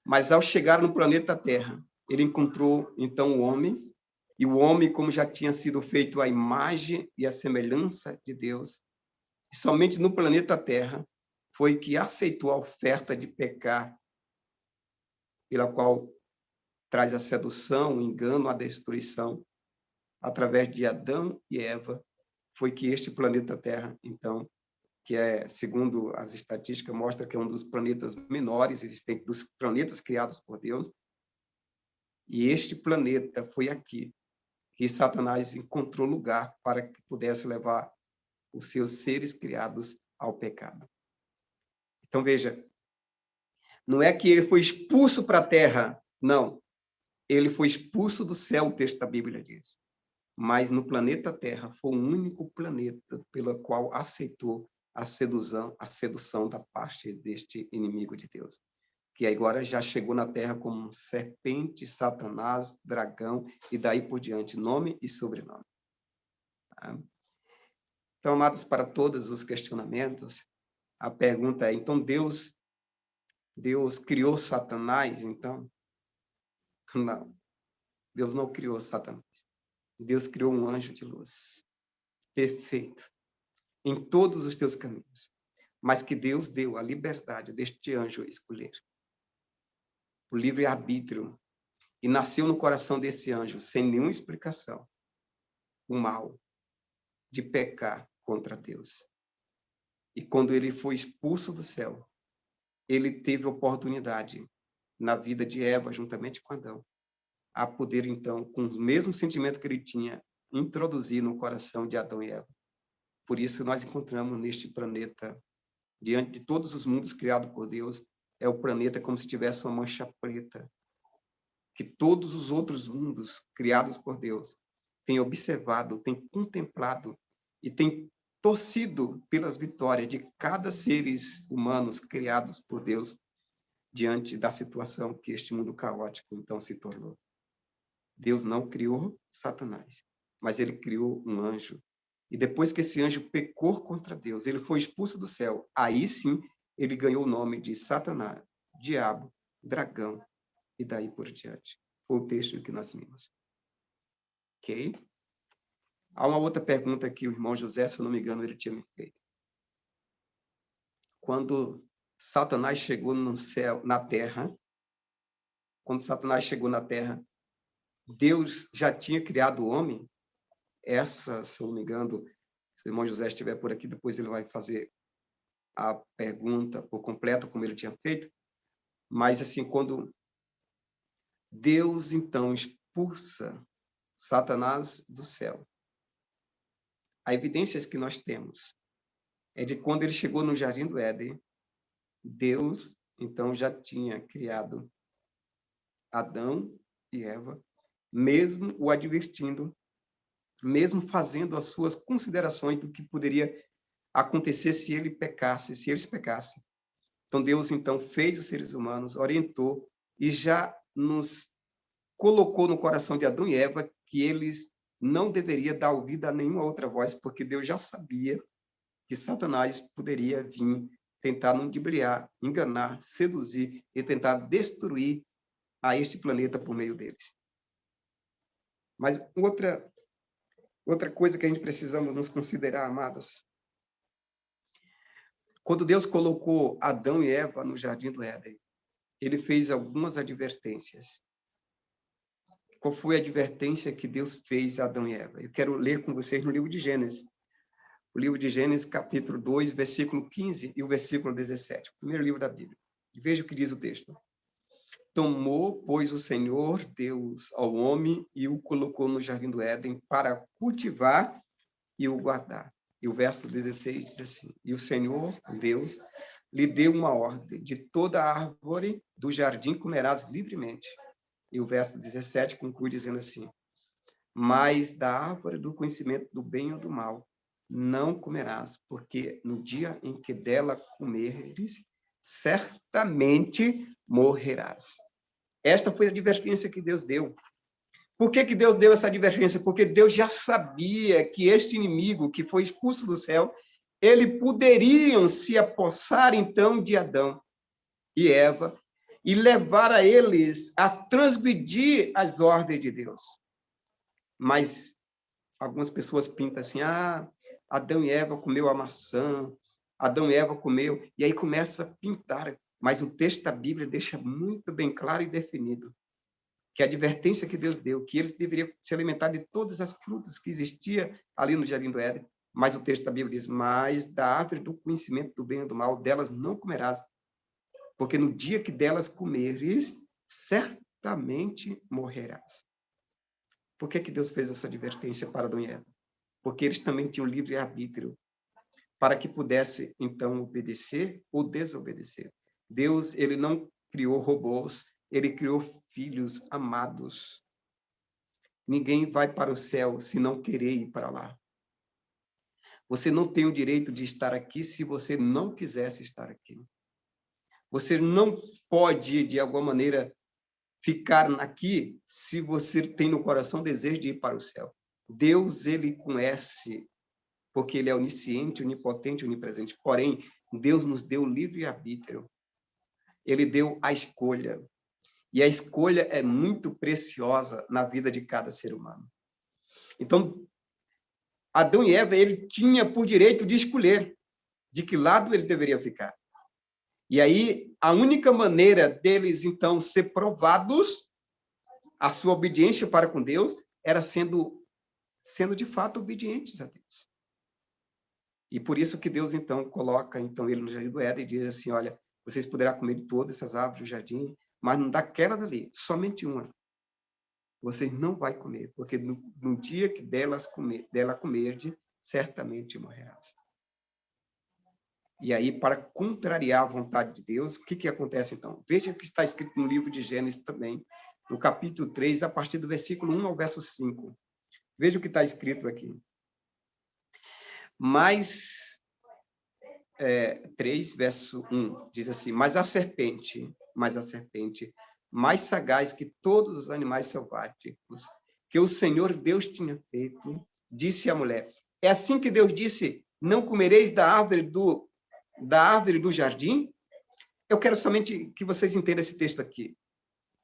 Mas ao chegar no planeta Terra, ele encontrou então o homem, e o homem, como já tinha sido feito à imagem e à semelhança de Deus, e somente no planeta Terra foi que aceitou a oferta de pecar, pela qual traz a sedução, o engano, a destruição, através de Adão e Eva, foi que este planeta Terra, então, que é, segundo as estatísticas, mostra que é um dos planetas menores existentes, dos planetas criados por Deus, e este planeta foi aqui que Satanás encontrou lugar para que pudesse levar os seus seres criados ao pecado. Então, veja, não é que ele foi expulso para a terra, não. Ele foi expulso do céu, o texto da Bíblia diz. Mas no planeta Terra foi o único planeta pelo qual aceitou a sedução da parte deste inimigo de Deus, que agora já chegou na Terra como serpente, Satanás, dragão, e daí por diante, nome e sobrenome. Então, amados, para todos os questionamentos, a pergunta é, então Deus criou Satanás, então? Não, Deus não criou Satanás. Deus criou um anjo de luz, perfeito, em todos os teus caminhos, mas que Deus deu a liberdade deste anjo escolher, o livre-arbítrio, e nasceu no coração desse anjo, sem nenhuma explicação, o mal de pecar contra Deus. E quando ele foi expulso do céu, ele teve oportunidade na vida de Eva, juntamente com Adão, a poder, então, com o mesmo sentimento que ele tinha, introduzir no coração de Adão e Eva. Por isso, nós encontramos neste planeta, diante de todos os mundos criados por Deus, é o planeta como se tivesse uma mancha preta, que todos os outros mundos criados por Deus têm observado, têm contemplado e têm torcido pelas vitórias de cada seres humanos criados por Deus diante da situação que este mundo caótico então se tornou. Deus não criou Satanás, mas ele criou um anjo. E depois que esse anjo pecou contra Deus, ele foi expulso do céu. Aí sim, ele ganhou o nome de Satanás, diabo, dragão, e daí por diante. Foi o texto que nós vimos. Ok? Há uma outra pergunta que o irmão José, se eu não me engano, ele tinha me feito. Quando Satanás chegou no céu, na terra, Deus já tinha criado o homem? Essa, se eu não me engano, se o irmão José estiver por aqui, depois ele vai fazer a pergunta por completo, como ele tinha feito. Mas, assim, quando Deus, então, expulsa Satanás do céu, a evidência que nós temos é de quando ele chegou no Jardim do Éden, Deus, então, já tinha criado Adão e Eva, mesmo o advertindo, mesmo fazendo as suas considerações do que poderia acontecer se eles pecassem. Então, Deus, então, fez os seres humanos, orientou e já nos colocou no coração de Adão e Eva que eles não deveriam dar ouvido a nenhuma outra voz, porque Deus já sabia que Satanás poderia vir tentar ludibriar, enganar, seduzir e tentar destruir a este planeta por meio deles. Mas outra coisa que a gente precisamos nos considerar, amados, quando Deus colocou Adão e Eva no Jardim do Éden, ele fez algumas advertências. Qual foi a advertência que Deus fez a Adão e Eva? Eu quero ler com vocês no livro de Gênesis. O livro de Gênesis, capítulo 2, versículo 15 e o versículo 17. O primeiro livro da Bíblia. Veja o que diz o texto. Tomou, pois, o Senhor Deus ao homem e o colocou no Jardim do Éden para cultivar e o guardar. E o verso 16 diz assim, e o Senhor, Deus, lhe deu uma ordem, de toda árvore do jardim comerás livremente. E o verso 17 conclui dizendo assim, mas da árvore do conhecimento do bem ou do mal não comerás, porque no dia em que dela comeres, certamente morrerás. Esta foi a advertência que Deus deu. Por que Deus deu essa advertência? Porque Deus já sabia que este inimigo que foi expulso do céu, ele poderiam se apossar, então, de Adão e Eva e levar a eles a transgredir as ordens de Deus. Mas algumas pessoas pintam assim, Adão e Eva comeu a maçã, Adão e Eva comeu, e aí começa a pintar. Mas o texto da Bíblia deixa muito bem claro e definido que a advertência que Deus deu, que eles deveriam se alimentar de todas as frutas que existia ali no Jardim do Éden, mas o texto da Bíblia diz, mas da árvore do conhecimento do bem e do mal, delas não comerás, porque no dia que delas comeres, certamente morrerás. Por que Deus fez essa advertência para Adão e Eva? Porque eles também tinham livre-arbítrio, para que pudesse, então, obedecer ou desobedecer. Deus, ele não criou robôs, ele criou filhos amados. Ninguém vai para o céu se não querer ir para lá. Você não tem o direito de estar aqui se você não quisesse estar aqui. Você não pode, de alguma maneira, ficar aqui se você tem no coração desejo de ir para o céu. Deus, ele conhece porque ele é onisciente, onipotente, onipresente. Porém, Deus nos deu livre-arbítrio. Ele deu a escolha. E a escolha é muito preciosa na vida de cada ser humano. Então, Adão e Eva, ele tinha por direito de escolher de que lado eles deveriam ficar. E aí, a única maneira deles, então, ser provados, a sua obediência para com Deus, era sendo de fato obedientes a Deus. E por isso que Deus, então, coloca ele no jardim do Éden e diz assim, olha, vocês poderão comer de todas essas árvores do jardim, mas não daquela dali, somente uma. Vocês não vão comer, porque no dia que dela comerdes, certamente morrerás. E aí, para contrariar a vontade de Deus, o que acontece então? Veja o que está escrito no livro de Gênesis também, no capítulo 3, a partir do versículo 1 ao verso 5. Veja o que está escrito aqui. Mas, 3, verso 1, diz assim, mas a serpente, mais sagaz que todos os animais selváticos, que o Senhor Deus tinha feito, disse à mulher, é assim que Deus disse, não comereis da árvore do jardim? Eu quero somente que vocês entendam esse texto aqui.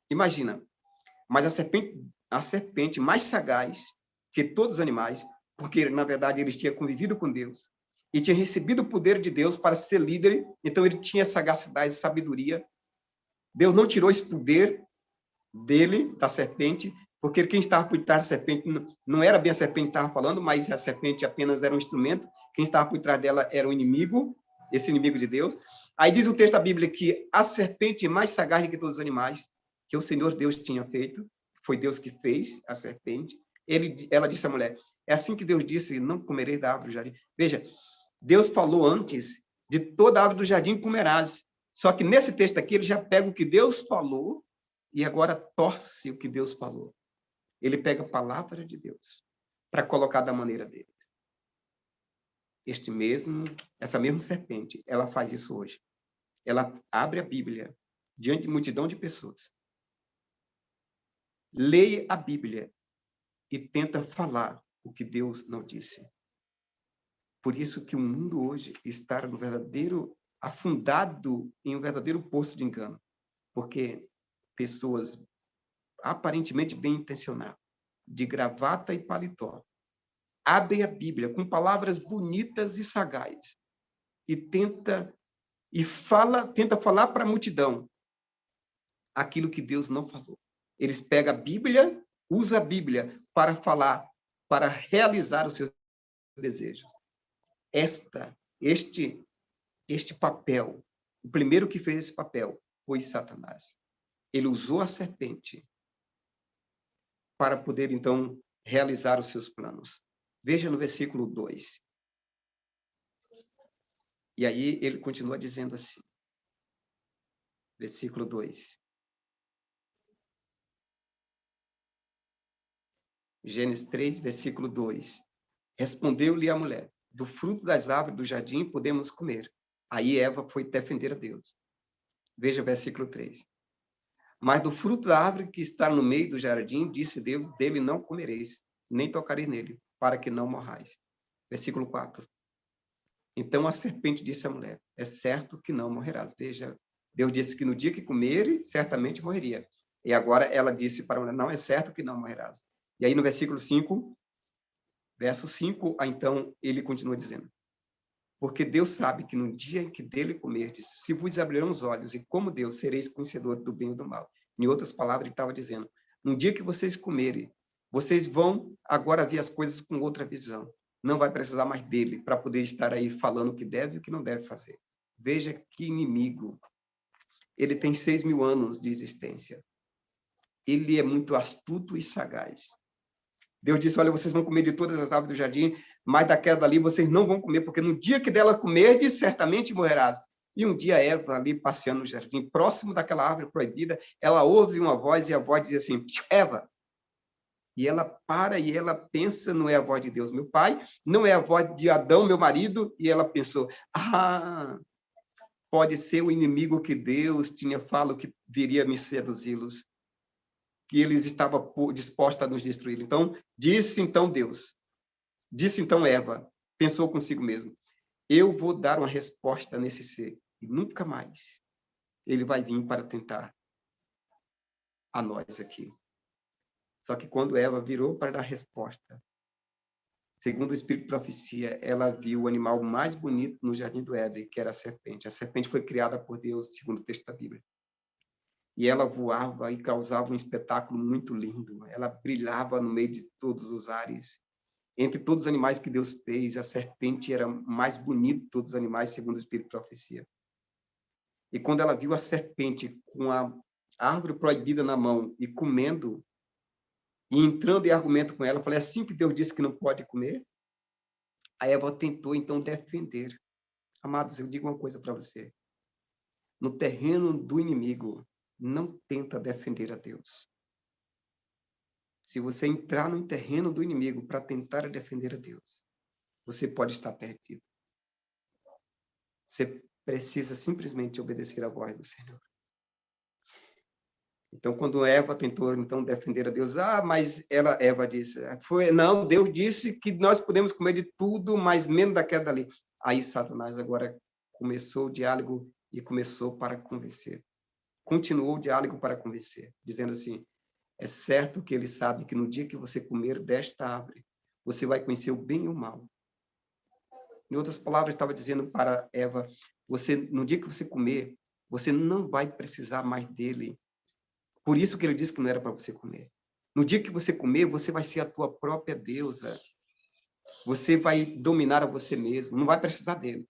Imagina, mas a serpente mais sagaz que todos os animais, porque, na verdade, eles tinham convivido com Deus e tinham recebido o poder de Deus para ser líder, então ele tinha sagacidade e sabedoria. Deus não tirou esse poder dele, da serpente, porque quem estava por trás da serpente não era bem a serpente que estava falando, mas a serpente apenas era um instrumento. Quem estava por trás dela era o inimigo, esse inimigo de Deus. Aí diz o texto da Bíblia que a serpente mais sagaz do que todos os animais, que o Senhor Deus tinha feito, foi Deus que fez a serpente. Ela disse à mulher, é assim que Deus disse, não comereis da árvore do jardim. Veja, Deus falou antes, de toda a árvore do jardim comerás. Só que nesse texto aqui, ele já pega o que Deus falou e agora torce o que Deus falou. Ele pega a palavra de Deus para colocar da maneira dele. Essa mesma serpente, ela faz isso hoje. Ela abre a Bíblia diante de multidão de pessoas. Leia a Bíblia e tenta falar o que Deus não disse. Por isso que o mundo hoje está afundado em um verdadeiro poço de engano. Porque pessoas aparentemente bem intencionadas, de gravata e paletó, abrem a Bíblia com palavras bonitas e sagazes e tenta falar para a multidão aquilo que Deus não falou. Eles pegam a Bíblia, usam a Bíblia para falar, para realizar os seus desejos. Este papel, o primeiro que fez esse papel foi Satanás. Ele usou a serpente para poder, então, realizar os seus planos. Veja no versículo 2. E aí ele continua dizendo assim. Versículo 2. Gênesis 3, versículo 2. Respondeu-lhe a mulher, do fruto das árvores do jardim podemos comer. Aí Eva foi defender a Deus. Veja versículo 3. Mas do fruto da árvore que está no meio do jardim, disse Deus, dele não comereis, nem tocareis nele, para que não morrais. Versículo 4. Então a serpente disse à mulher, é certo que não morrerás. Veja, Deus disse que no dia que comer, certamente morreria. E agora ela disse para a mulher, não, é certo que não morrerás. E aí no versículo 5, verso 5, então ele continua dizendo, porque Deus sabe que no dia em que dele comerdes, se vos abrirão os olhos, e como Deus, sereis conhecedores do bem e do mal. Em outras palavras, ele estava dizendo, no dia que vocês comerem, vocês vão agora ver as coisas com outra visão. Não vai precisar mais dele para poder estar aí falando o que deve e o que não deve fazer. Veja que inimigo. Ele tem 6.000 anos de existência. Ele é muito astuto e sagaz. Deus disse, olha, vocês vão comer de todas as árvores do jardim, mas daquela dali vocês não vão comer, porque no dia que dela comerdes, certamente morrerás. E um dia Eva, ali passeando no jardim, próximo daquela árvore proibida, ela ouve uma voz e a voz diz assim, Eva. E ela para e ela pensa, não é a voz de Deus, meu pai, não é a voz de Adão, meu marido, e ela pensou, pode ser o inimigo que Deus tinha falado que viria me seduzi-los, que eles estavam dispostos a nos destruir. Então, disse então Eva, pensou consigo mesmo: eu vou dar uma resposta nesse ser, e nunca mais ele vai vir para tentar a nós aqui. Só que quando Eva virou para dar resposta, segundo o Espírito de Profecia, ela viu o animal mais bonito no Jardim do Éden, que era a serpente. A serpente foi criada por Deus, segundo o texto da Bíblia. E ela voava e causava um espetáculo muito lindo. Ela brilhava no meio de todos os ares. Entre todos os animais que Deus fez, a serpente era mais bonita de todos os animais, segundo o Espírito de Profecia. E quando ela viu a serpente com a árvore proibida na mão e comendo, e entrando em argumento com ela, eu falei: assim que Deus disse que não pode comer? A Eva tentou, então, defender. Amados, eu digo uma coisa para você. No terreno do inimigo, não tenta defender a Deus. Se você entrar no terreno do inimigo para tentar defender a Deus, você pode estar perdido. Você precisa simplesmente obedecer à voz do Senhor. Então, quando Eva tentou então defender a Deus, mas Eva disse, não, Deus disse que nós podemos comer de tudo, mas menos da queda ali. Aí Satanás agora começou o diálogo e começou para convencer. Continuou o diálogo para convencer, dizendo assim: é certo que ele sabe que no dia que você comer desta árvore, você vai conhecer o bem e o mal. Em outras palavras, estava dizendo para Eva: no dia que você comer, você não vai precisar mais dele. Por isso que ele disse que não era para você comer. No dia que você comer, você vai ser a tua própria deusa. Você vai dominar a você mesmo, não vai precisar dele.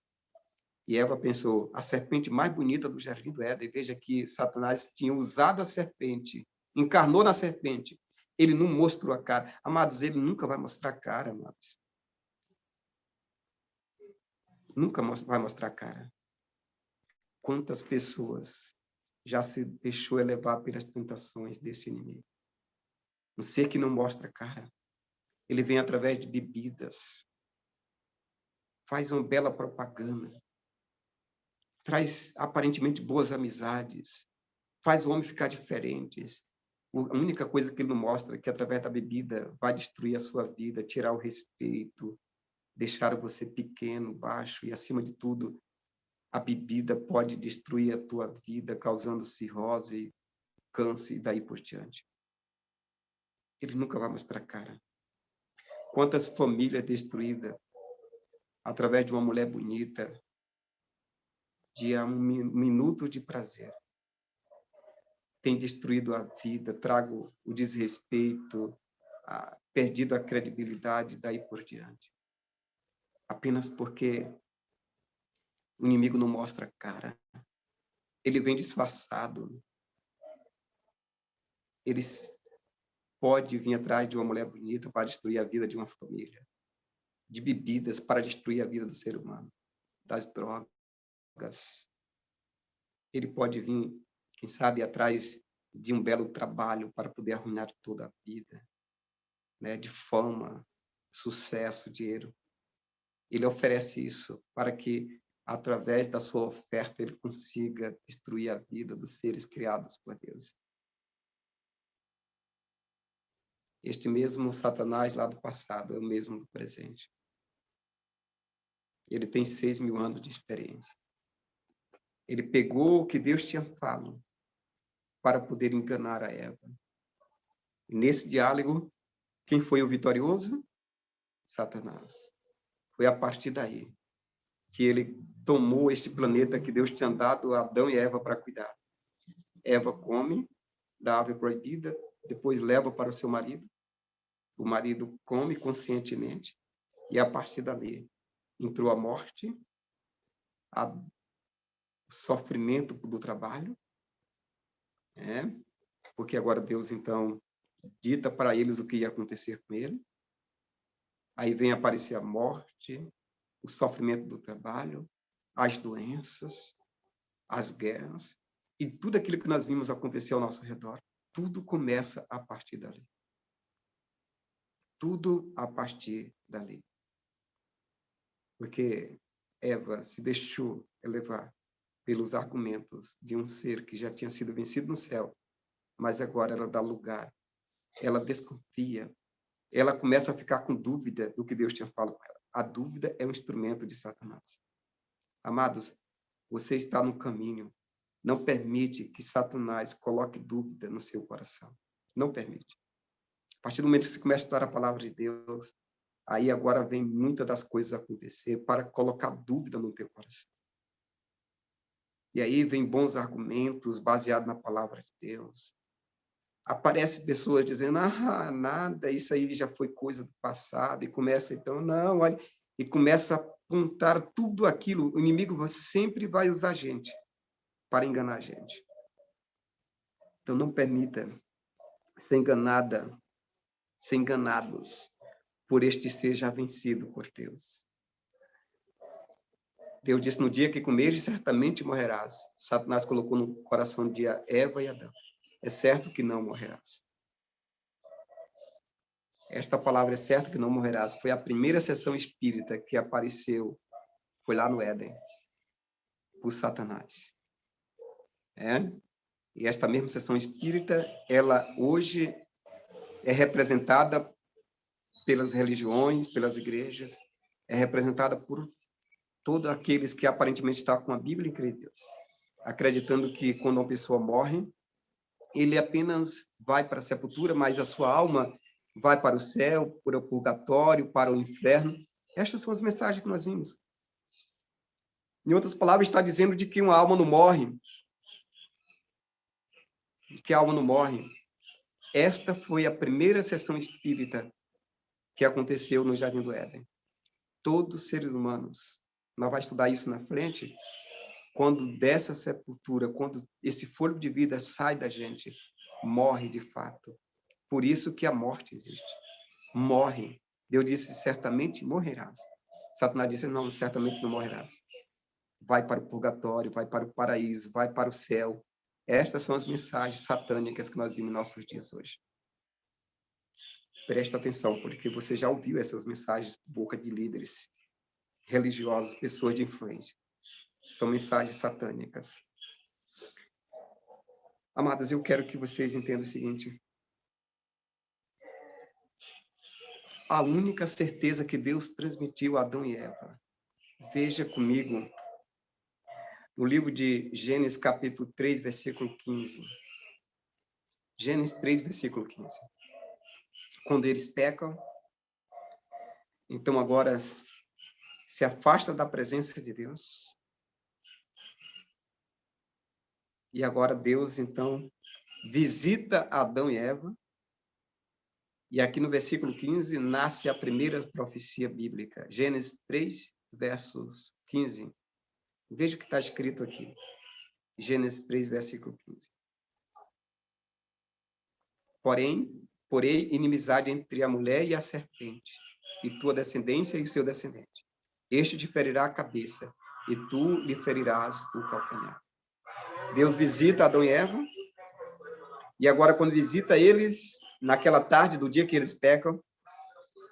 E Eva pensou: a serpente mais bonita do Jardim do Éden. Veja que Satanás tinha usado a serpente, encarnou na serpente. Ele não mostrou a cara. Amados, ele nunca vai mostrar a cara, amados. Nunca vai mostrar a cara. Quantas pessoas já se deixou levar pelas tentações desse inimigo? Um ser que não mostra a cara. Ele vem através de bebidas. Faz uma bela propaganda. Traz aparentemente boas amizades. Faz o homem ficar diferente. A única coisa que ele não mostra é que através da bebida vai destruir a sua vida, tirar o respeito, deixar você pequeno, baixo e, acima de tudo, a bebida pode destruir a tua vida, causando cirrose, câncer e daí por diante. Ele nunca vai mostrar a cara. Quantas famílias destruídas através de uma mulher bonita, de um minuto de prazer. Tem destruído a vida, trago o desrespeito, perdido a credibilidade, daí por diante. Apenas porque o inimigo não mostra a cara. Ele vem disfarçado. Ele pode vir atrás de uma mulher bonita para destruir a vida de uma família. De bebidas para destruir a vida do ser humano. Das drogas. Ele pode vir, quem sabe, atrás de um belo trabalho para poder arruinar toda a vida, né? De fama, sucesso, dinheiro. Ele oferece isso para que, através da sua oferta, ele consiga destruir a vida dos seres criados por Deus. Este mesmo Satanás lá do passado é o mesmo do presente. Ele tem 6.000 anos de experiência. Ele pegou o que Deus tinha falado para poder enganar a Eva. E nesse diálogo, quem foi o vitorioso? Satanás. Foi a partir daí que ele tomou esse planeta que Deus tinha dado a Adão e Eva para cuidar. Eva come da árvore proibida, depois leva para o seu marido. O marido come conscientemente e a partir dali entrou a morte, o sofrimento do trabalho, porque agora Deus, então, dita para eles o que ia acontecer com ele. Aí vem aparecer a morte, o sofrimento do trabalho, as doenças, as guerras, e tudo aquilo que nós vimos acontecer ao nosso redor, tudo começa a partir dali. Tudo a partir dali. Porque Eva se deixou levar pelos argumentos de um ser que já tinha sido vencido no céu, mas agora ela dá lugar, ela desconfia, ela começa a ficar com dúvida do que Deus tinha falado com ela. A dúvida é um instrumento de Satanás. Amados, você está no caminho. Não permite que Satanás coloque dúvida no seu coração. Não permite. A partir do momento que você começa a estudar a palavra de Deus, aí agora vem muitas das coisas acontecer para colocar dúvida no teu coração. E aí vem bons argumentos baseados na palavra de Deus. Aparecem pessoas dizendo, nada, isso aí já foi coisa do passado. E começa então, não, olha, e começa a apontar tudo aquilo. O inimigo sempre vai usar a gente para enganar a gente. Então não permita ser enganada, ser enganados por este ser já vencido por Deus. Deus disse, no dia que comeres, certamente morrerás. Satanás colocou no coração de Eva e Adão. É certo que não morrerás. Esta palavra é certo que não morrerás. Foi a primeira sessão espírita que apareceu, foi lá no Éden, por Satanás. E esta mesma sessão espírita, ela hoje é representada pelas religiões, pelas igrejas, é representada por todos aqueles que aparentemente estão com a Bíblia e creem em Deus, acreditando que quando uma pessoa morre, ele apenas vai para a sepultura, mas a sua alma vai para o céu, para o purgatório, para o inferno. Estas são as mensagens que nós vimos. Em outras palavras, está dizendo de que uma alma não morre, de que a alma não morre. Esta foi a primeira sessão espírita que aconteceu no Jardim do Éden. Todos os seres humanos, nós vamos estudar isso na frente, quando dessa sepultura, quando esse fôlego de vida sai da gente, morre de fato. Por isso que a morte existe. Morre. Deus disse, certamente morrerás. Satanás disse, não, certamente não morrerás. Vai para o purgatório, vai para o paraíso, vai para o céu. Estas são as mensagens satânicas que nós vimos em nossos dias hoje. Presta atenção, porque você já ouviu essas mensagens de boca de líderes religiosos, pessoas de influência. São mensagens satânicas. Amados, eu quero que vocês entendam o seguinte. A única certeza que Deus transmitiu a Adão e Eva. Veja comigo no livro de Gênesis, capítulo 3, versículo 15. Gênesis 3, versículo 15. Quando eles pecam, então agora se afasta da presença de Deus. E agora Deus, então, visita Adão e Eva. E aqui no versículo 15, nasce a primeira profecia bíblica. Gênesis 3, versos 15. Veja o que está escrito aqui. Gênesis 3, versículo 15. Porém, inimizade entre a mulher e a serpente, e tua descendência e o seu descendente. Este te ferirá a cabeça, e tu lhe ferirás o calcanhar. Deus visita Adão e Eva, e agora quando visita eles, naquela tarde do dia que eles pecam,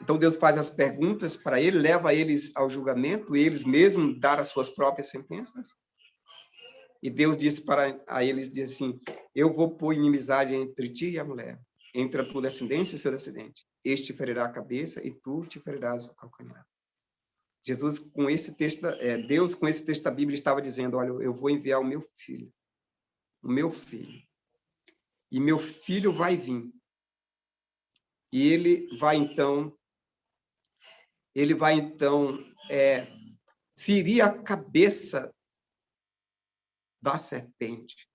então Deus faz as perguntas para ele, leva eles ao julgamento, e eles mesmos dar as suas próprias sentenças. E Deus disse a eles, diz assim, eu vou pôr inimizade entre ti e a mulher, entre a tua descendência e o seu descendente. Este te ferirá a cabeça e tu te ferirás o calcanhar. Jesus, com esse texto, Deus, com esse texto da Bíblia, estava dizendo, olha, eu vou enviar o meu filho. E meu filho vai vir. E ele vai então ferir a cabeça da serpente.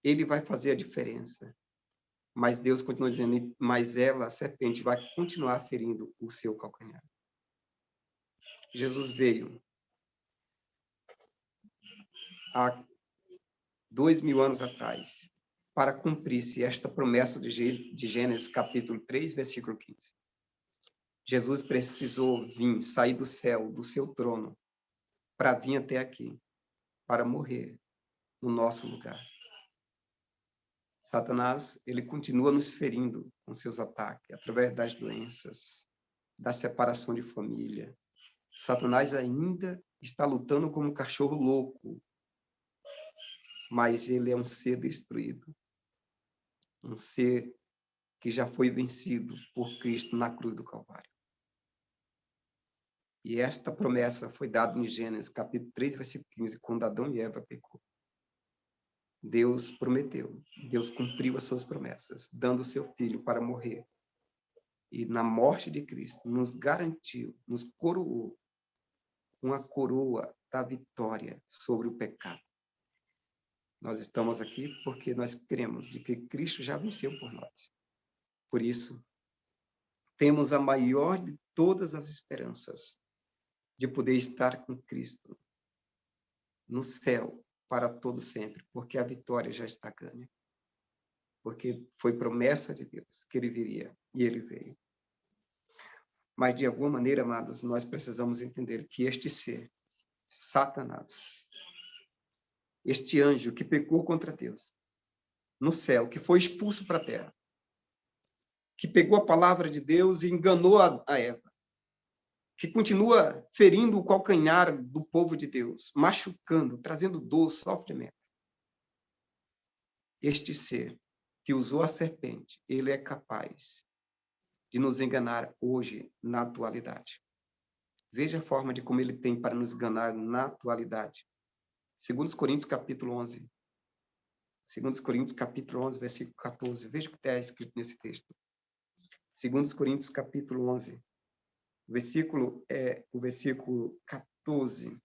Ele vai fazer a diferença. Mas Deus continua dizendo, mas ela, a serpente, vai continuar ferindo o seu calcanhar. Jesus veio há 2000 anos atrás para cumprir-se esta promessa de Gênesis, capítulo 3, versículo 15. Jesus precisou vir, sair do céu, do seu trono, para vir até aqui, para morrer no nosso lugar. Satanás, ele continua nos ferindo com seus ataques, através das doenças, da separação de família. Satanás ainda está lutando como um cachorro louco, mas ele é um ser destruído, um ser que já foi vencido por Cristo na cruz do Calvário. E esta promessa foi dada em Gênesis, capítulo 3, versículo 15, quando Adão e Eva pecou. Deus prometeu, Deus cumpriu as suas promessas, dando o seu filho para morrer. E na morte de Cristo, nos garantiu, nos coroou uma coroa da vitória sobre o pecado. Nós estamos aqui porque nós cremos de que Cristo já venceu por nós. Por isso, temos a maior de todas as esperanças de poder estar com Cristo no céu para todo sempre, porque a vitória já está ganha. Porque foi promessa de Deus que ele viria, e ele veio. Mas, de alguma maneira, amados, nós precisamos entender que este ser, Satanás, este anjo que pecou contra Deus, no céu, que foi expulso para a terra, que pegou a palavra de Deus e enganou a Eva, que continua ferindo o calcanhar do povo de Deus, machucando, trazendo dor, sofrimento. Este ser que usou a serpente, ele é capaz de nos enganar hoje, na atualidade. Veja a forma de como ele tem para nos enganar na atualidade. 2 Coríntios, capítulo 11. 2 Coríntios, capítulo 11, versículo 14. Veja o que está escrito nesse texto. 2 Coríntios, capítulo 11. O versículo 14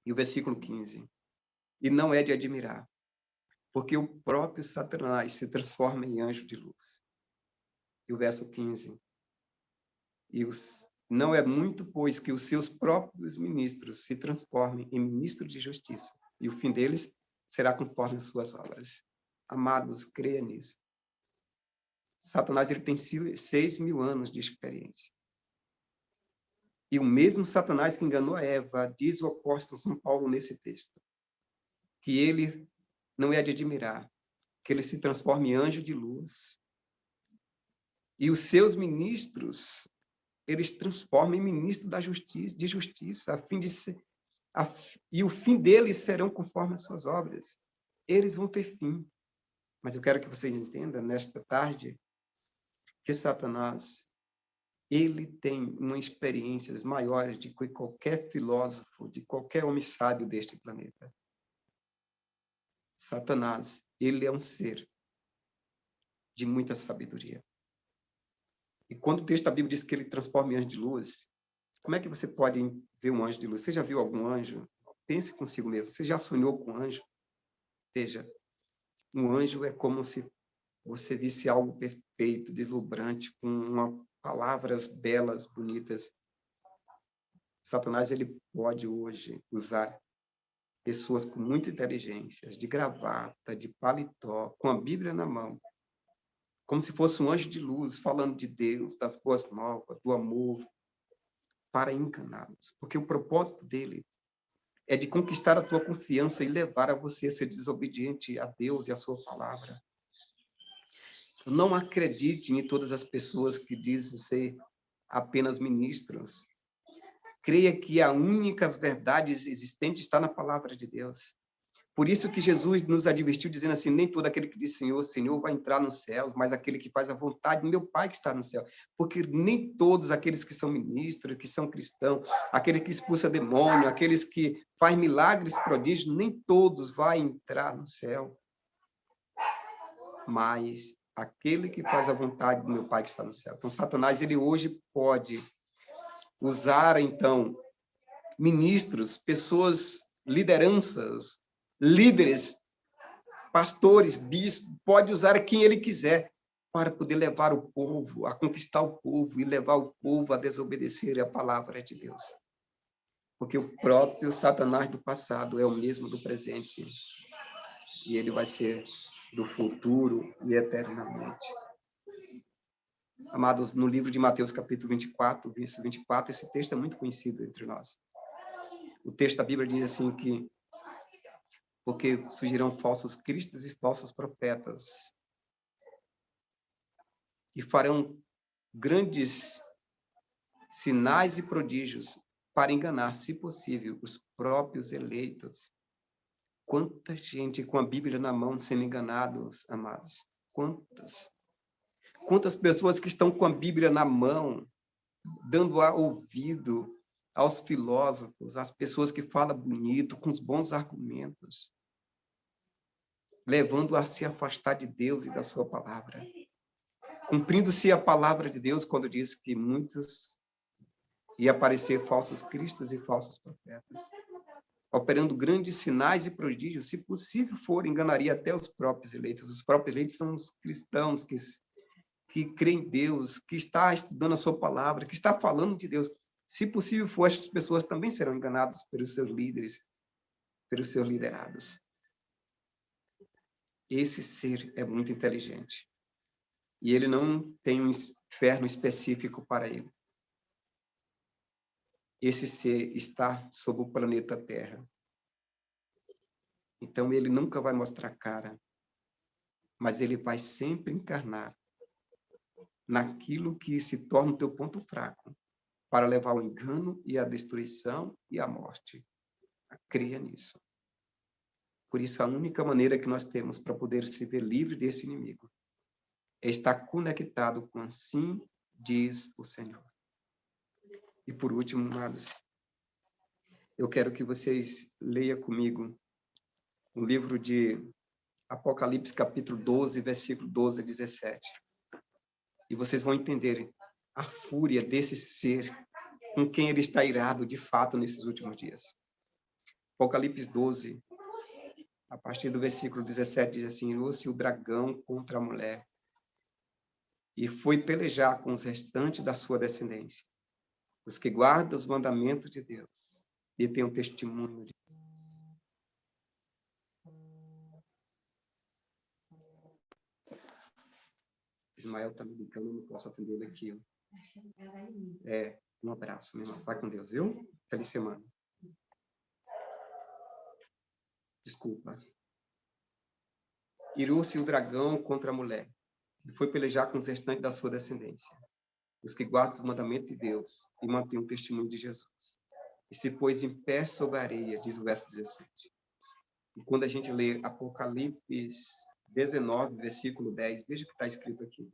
e o versículo 15. E não é de admirar, porque o próprio Satanás se transforma em anjo de luz. E o verso 15. Não é muito, pois, que os seus próprios ministros se transformem em ministros de justiça, e o fim deles será conforme as suas obras. Amados, creia nisso. Satanás ele tem 6.000 anos de experiência. E o mesmo Satanás que enganou a Eva, diz o apóstolo São Paulo nesse texto, que ele não é de admirar, que ele se transforme em anjo de luz. E os seus ministros, eles transformam em ministro da justiça, de justiça, a fim de ser, e o fim deles serão conforme as suas obras. Eles vão ter fim. Mas eu quero que vocês entendam, nesta tarde, que Satanás, ele tem uma experiência maior de que qualquer filósofo, de qualquer homem sábio deste planeta. Satanás, ele é um ser de muita sabedoria. E quando o texto da Bíblia diz que ele transforma em anjo de luz, como é que você pode ver um anjo de luz? Você já viu algum anjo? Pense consigo mesmo. Você já sonhou com um anjo? Veja, um anjo é como se você visse algo perfeito, deslumbrante, com palavras belas, bonitas. Satanás, ele pode hoje usar pessoas com muita inteligência, de gravata, de paletó, com a Bíblia na mão, como se fosse um anjo de luz, falando de Deus, das boas novas, do amor, para enganá-los. Porque o propósito dele é de conquistar a tua confiança e levar a você a ser desobediente a Deus e a sua palavra. Não acredite em todas as pessoas que dizem ser apenas ministros. Creia que a única verdade existente está na palavra de Deus. Por isso que Jesus nos advertiu, dizendo assim, nem todo aquele que diz Senhor, Senhor, vai entrar nos céus, mas aquele que faz a vontade do meu Pai que está no céu. Porque nem todos aqueles que são ministros, que são cristãos, aquele que expulsa demônio, aqueles que faz milagres, prodígios, nem todos vão entrar no céu. Mas aquele que faz a vontade do meu Pai que está no céu. Então, Satanás, ele hoje pode usar, então, ministros, pessoas, lideranças, líderes, pastores, bispos, pode usar quem ele quiser para poder levar o povo, a conquistar o povo e levar o povo a desobedecer a palavra de Deus. Porque o próprio Satanás do passado é o mesmo do presente. E ele vai ser do futuro e eternamente. Amados, no livro de Mateus, capítulo 24, verso 24, esse texto é muito conhecido entre nós. O texto da Bíblia diz assim que porque surgirão falsos cristos e falsos profetas e farão grandes sinais e prodígios para enganar, se possível, os próprios eleitos. Quanta gente com a Bíblia na mão sendo enganados, amados. Quantas pessoas que estão com a Bíblia na mão, dando ouvido aos filósofos, às pessoas que falam bonito, com os bons argumentos, levando a se afastar de Deus e da sua palavra. Cumprindo-se a palavra de Deus quando diz que muitos iam aparecer falsos cristos e falsos profetas, operando grandes sinais e prodígios, se possível for, enganaria até os próprios eleitos. Os próprios eleitos são os cristãos que creem em Deus, que está estudando a sua palavra, que está falando de Deus. Se possível for, essas pessoas também serão enganadas pelos seus líderes, pelos seus liderados. Esse ser é muito inteligente. E ele não tem um inferno específico para ele. Esse ser está sobre o planeta Terra. Então, ele nunca vai mostrar cara, mas ele vai sempre encarnar naquilo que se torna o teu ponto fraco, para levar ao engano e à destruição e à morte. Creia nisso. Por isso, a única maneira que nós temos para poder se ver livre desse inimigo é estar conectado com assim diz o Senhor. E por último, amados, eu quero que vocês leiam comigo o livro de Apocalipse, capítulo 12, versículo 12 a 17. E vocês vão entender a fúria desse ser com quem ele está irado de fato nesses últimos dias. Apocalipse 12, a partir do versículo 17, diz assim: irou-se o dragão contra a mulher e foi pelejar com os restantes da sua descendência, os que guardam os mandamentos de Deus e têm o testemunho de Deus. Ismael está me ligando, eu não posso atender ele aqui. Um abraço, meu irmão. Vai com Deus, viu? Feliz semana. Desculpa. Irou-se o dragão contra a mulher e foi pelejar com os restantes da sua descendência, os que guardam os mandamentos de Deus e mantêm o testemunho de Jesus. E se pôs em pé sobre a areia, diz o verso 17. E quando a gente lê Apocalipse 19, versículo 10, veja o que está escrito aqui.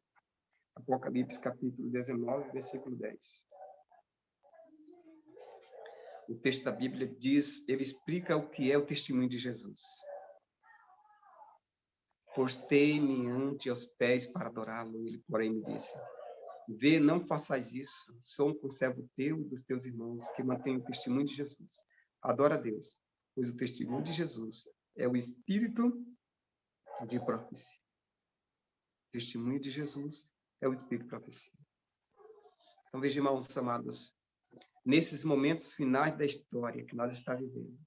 Apocalipse, capítulo 19, versículo 10. O texto da Bíblia diz, ele explica o que é o testemunho de Jesus. Postei-me ante aos pés para adorá-lo, ele, porém, me disse: vê, não façais isso, sou um conservo teu e dos teus irmãos, que mantém o testemunho de Jesus. Adora a Deus, pois o testemunho de Jesus é o espírito de profecia. O testemunho de Jesus é o espírito de profecia. Então, veja, irmãos amados, nesses momentos finais da história que nós estamos vivendo,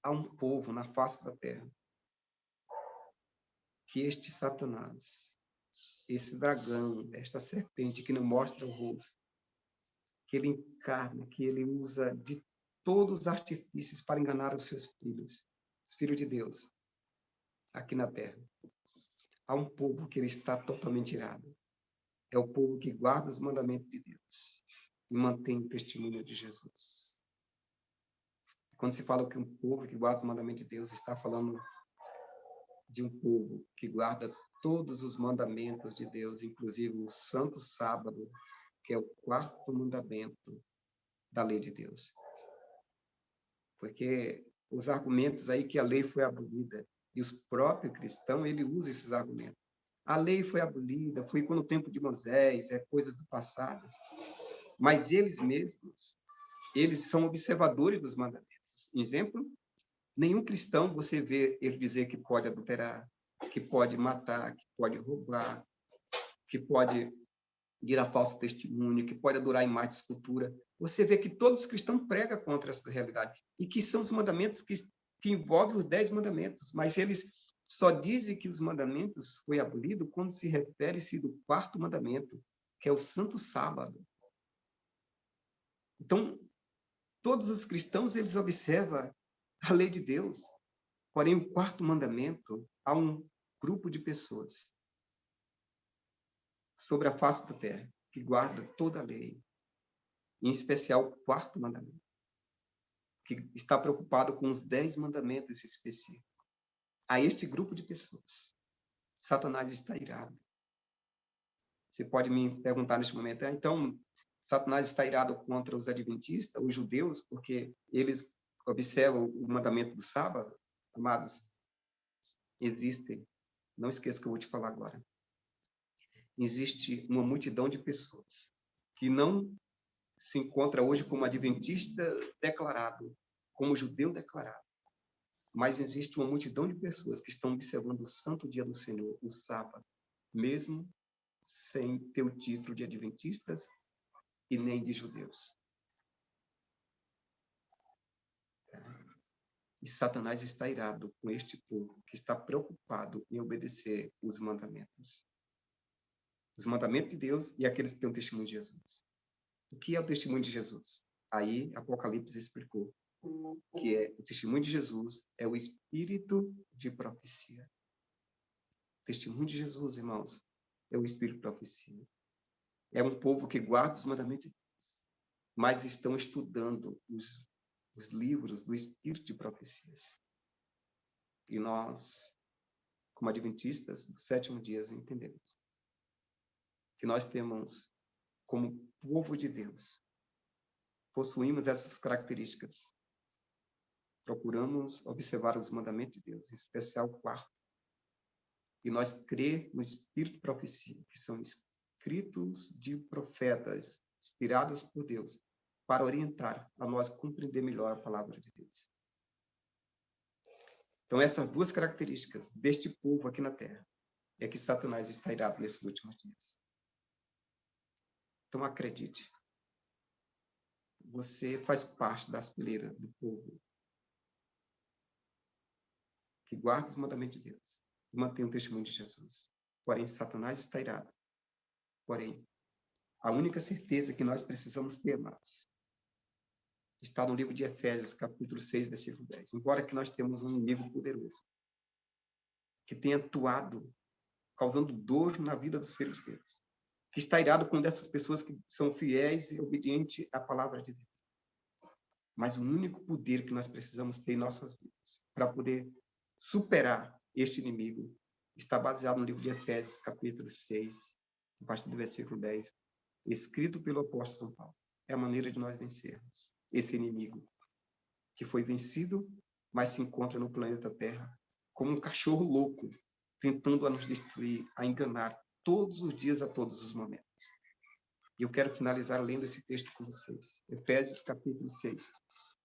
há um povo na face da terra que este Satanás, esse dragão, esta serpente que não mostra o rosto, que ele encarna, que ele usa de todos os artifícios para enganar os seus filhos, os filhos de Deus, aqui na terra. Há um povo que ele está totalmente irado. É o povo que guarda os mandamentos de Deus e mantém o testemunho de Jesus. Quando se fala que um povo que guarda os mandamentos de Deus, está falando de um povo que guarda todos os mandamentos de Deus, inclusive o Santo Sábado, que é o 4º mandamento da lei de Deus. Porque os argumentos aí que a lei foi abolida, e os próprios cristãos, ele usa esses argumentos. A lei foi abolida, foi no tempo de Moisés, é coisas do passado. Mas eles mesmos, eles são observadores dos mandamentos. Exemplo, nenhum cristão você vê ele dizer que pode adulterar, que pode matar, que pode roubar, que pode dirá falso testemunho, que pode adorar imagem de escultura. Você vê que todos os cristãos pregam contra essa realidade. E que são os mandamentos que envolvem os 10 mandamentos. Mas eles só dizem que os mandamentos foi abolido quando se refere-se do 4º mandamento, que é o Santo Sábado. Então, todos os cristãos, eles observam a lei de Deus. Porém, o 4º mandamento, há um grupo de pessoas sobre a face da terra, que guarda toda a lei, em especial o 4º mandamento, que está preocupado com os 10 mandamentos específicos. A este grupo de pessoas, Satanás está irado. Você pode me perguntar neste momento, então, Satanás está irado contra os adventistas, os judeus, porque eles observam o mandamento do sábado. Amados, existem, não esqueça que eu vou te falar agora, existe uma multidão de pessoas que não se encontra hoje como adventista declarado, como judeu declarado, mas existe uma multidão de pessoas que estão observando o santo dia do Senhor, o sábado, mesmo sem ter o título de adventistas e nem de judeus. E Satanás está irado com este povo que está preocupado em obedecer os mandamentos. Os mandamentos de Deus e aqueles que têm o testemunho de Jesus. O que é o testemunho de Jesus? Aí, Apocalipse explicou que o testemunho de Jesus é o espírito de profecia. O testemunho de Jesus, irmãos, é o espírito de profecia. É um povo que guarda os mandamentos de Deus, mas estão estudando os livros do espírito de profecias. E nós, como adventistas do sétimo dia, entendemos que nós temos, como povo de Deus, possuímos essas características. Procuramos observar os mandamentos de Deus, em especial o quarto. E nós cremos no espírito de profecia, que são escritos de profetas, inspirados por Deus, para orientar a nós compreender melhor a palavra de Deus. Então, essas duas características deste povo aqui na Terra é que Satanás está irado nesses últimos dias. Então, acredite. Você faz parte da fileira do povo que guarda os mandamentos de Deus e mantém o testemunho de Jesus. Porém, Satanás está irado. Porém, a única certeza que nós precisamos ter, amados, está no livro de Efésios, capítulo 6, versículo 10. Embora que nós temos um inimigo poderoso, que tem atuado, causando dor na vida dos filhos de Deus, que está irado com dessas pessoas que são fiéis e obedientes à palavra de Deus. Mas o único poder que nós precisamos ter em nossas vidas para poder superar este inimigo está baseado no livro de Efésios, capítulo 6, a partir do versículo 10, escrito pelo apóstolo São Paulo. É a maneira de nós vencermos esse inimigo que foi vencido, mas se encontra no planeta Terra como um cachorro louco, tentando a nos destruir, a enganar todos os dias, a todos os momentos. E eu quero finalizar lendo esse texto com vocês. Efésios, capítulo 6,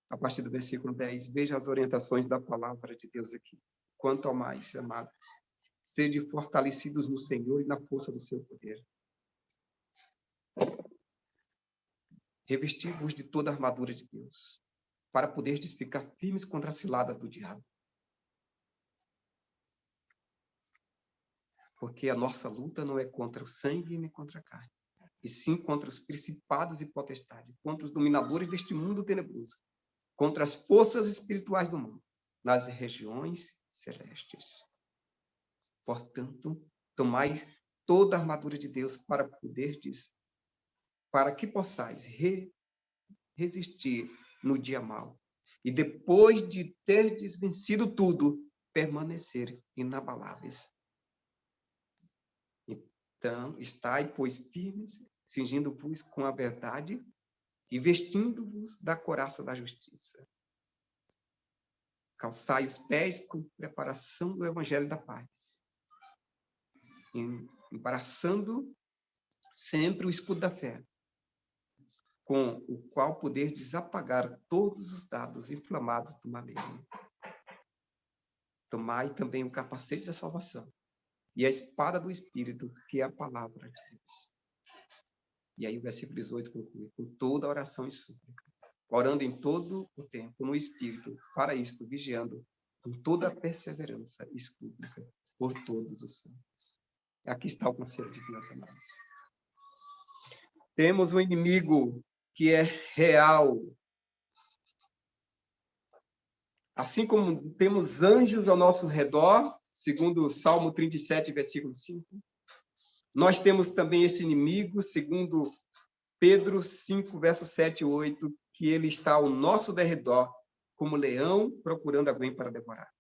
a partir do versículo 10. Veja as orientações da palavra de Deus aqui. Quanto ao mais, amados, sede fortalecidos no Senhor e na força do seu poder. Revesti-vos de toda a armadura de Deus, para poderdes ficar firmes contra a cilada do diabo. Porque a nossa luta não é contra o sangue nem contra a carne, e sim contra os principados e potestades, contra os dominadores deste mundo tenebroso, contra as forças espirituais do mundo, nas regiões celestes. Portanto, tomai toda a armadura de Deus para que possais resistir no dia mau. E depois de terdes vencido tudo, permanecer inabaláveis. Então, estai, pois, firmes, cingindo-vos com a verdade e vestindo-vos da couraça da justiça. Calçai os pés com preparação do evangelho da paz. Embaraçando sempre o escudo da fé, com o qual poderdes apagar todos os dados inflamados do maligno. Tomai também o capacete da salvação e a espada do Espírito, que é a palavra de Deus. E aí o versículo 18 conclui, com toda oração e súplica, orando em todo o tempo no Espírito, para isto vigiando com toda a perseverança e súplica por todos os santos. Aqui está o conselho de Deus, amados. Temos um inimigo que é real. Assim como temos anjos ao nosso redor, segundo o Salmo 37, versículo 5, nós temos também esse inimigo, segundo Pedro 5, verso 7 e 8, que ele está ao nosso derredor, como leão procurando alguém para devorar.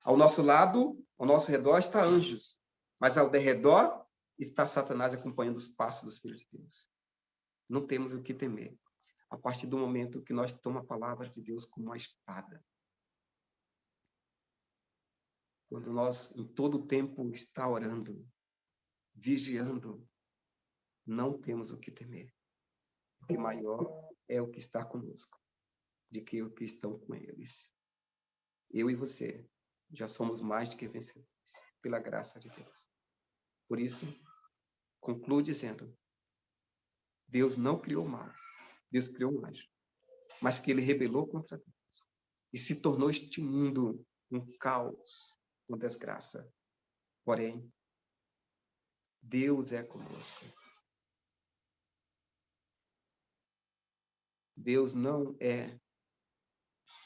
Ao nosso lado, ao nosso redor, está anjos, mas ao derredor está Satanás acompanhando os passos dos filhos de Deus. não temos o que temer. A partir do momento que nós tomamos a palavra de Deus como uma espada. Quando nós, em todo o tempo, está orando, vigiando, não temos o que temer. Porque maior é o que está conosco, do que o que estão com eles. Eu e você já somos mais do que vencedores, pela graça de Deus. Por isso, concluo dizendo, Deus não criou o mal, Deus criou um anjo, mas que ele rebelou contra Deus e se tornou este mundo um caos, uma desgraça. Porém, Deus é conosco. Deus não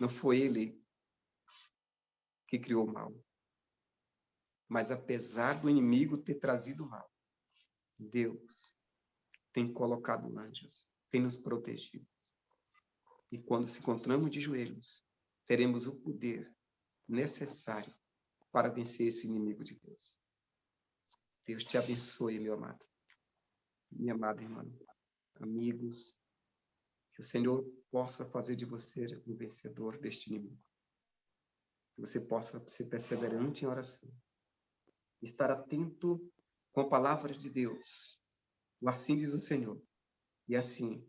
foi ele que criou o mal. Mas apesar do inimigo ter trazido o mal, Deus tem colocado anjos, tem nos protegido. E quando se encontramos de joelhos, teremos o poder necessário para vencer esse inimigo de Deus. Deus te abençoe, meu amado. Minha amada irmã, amigos, que o Senhor possa fazer de você um vencedor deste inimigo. Que você possa ser perseverante em oração. Estar atento com a palavra de Deus. Assim diz o Senhor. E assim,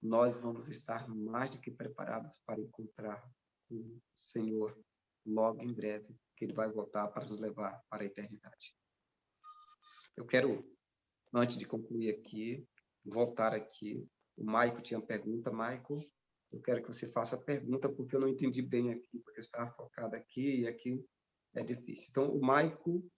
nós vamos estar mais do que preparados para encontrar o Senhor logo em breve, que Ele vai voltar para nos levar para a eternidade. Eu quero, antes de concluir aqui, voltar aqui. O Maico tinha uma pergunta. Maico, eu quero que você faça a pergunta, porque eu não entendi bem aqui, porque eu estava focado aqui e aqui é difícil. Então, o Maico,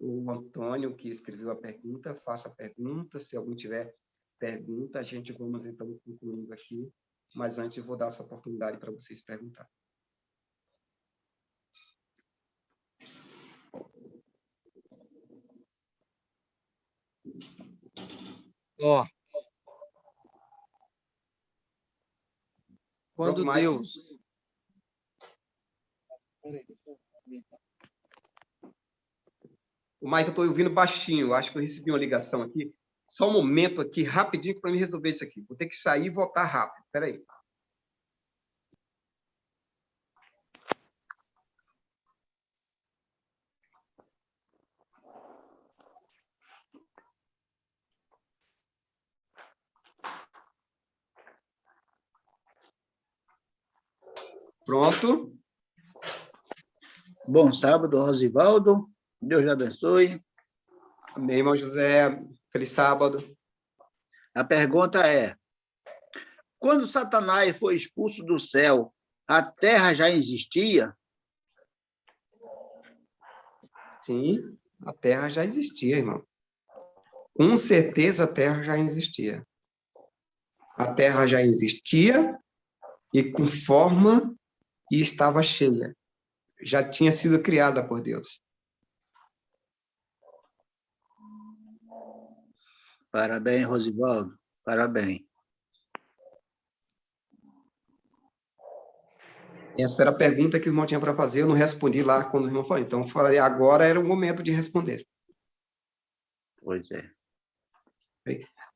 o Antônio, que escreveu a pergunta, faça a pergunta. Se alguém tiver pergunta, a gente vamos, então, concluindo aqui. Mas antes, eu vou dar essa oportunidade para vocês perguntarem. Ó, quando Pronto, Deus... O Maico, eu estou ouvindo baixinho. Acho que eu recebi uma ligação aqui. Só um momento aqui, rapidinho, para me resolver isso aqui. Vou ter que sair e voltar rápido. Espera aí. Pronto. Bom sábado, Rosivaldo. Deus lhe abençoe. Amém, irmão José. Feliz sábado. A pergunta é: quando Satanás foi expulso do céu, a terra já existia? Sim, a Terra já existia, irmão. Com certeza a Terra já existia. A Terra já existia e com forma e estava cheia. Já tinha sido criada por Deus. Parabéns, Rosivaldo. Parabéns. Essa era a pergunta que o irmão tinha para fazer. Eu não respondi lá quando o irmão falou. Então, eu falei, agora era o momento de responder. Pois é.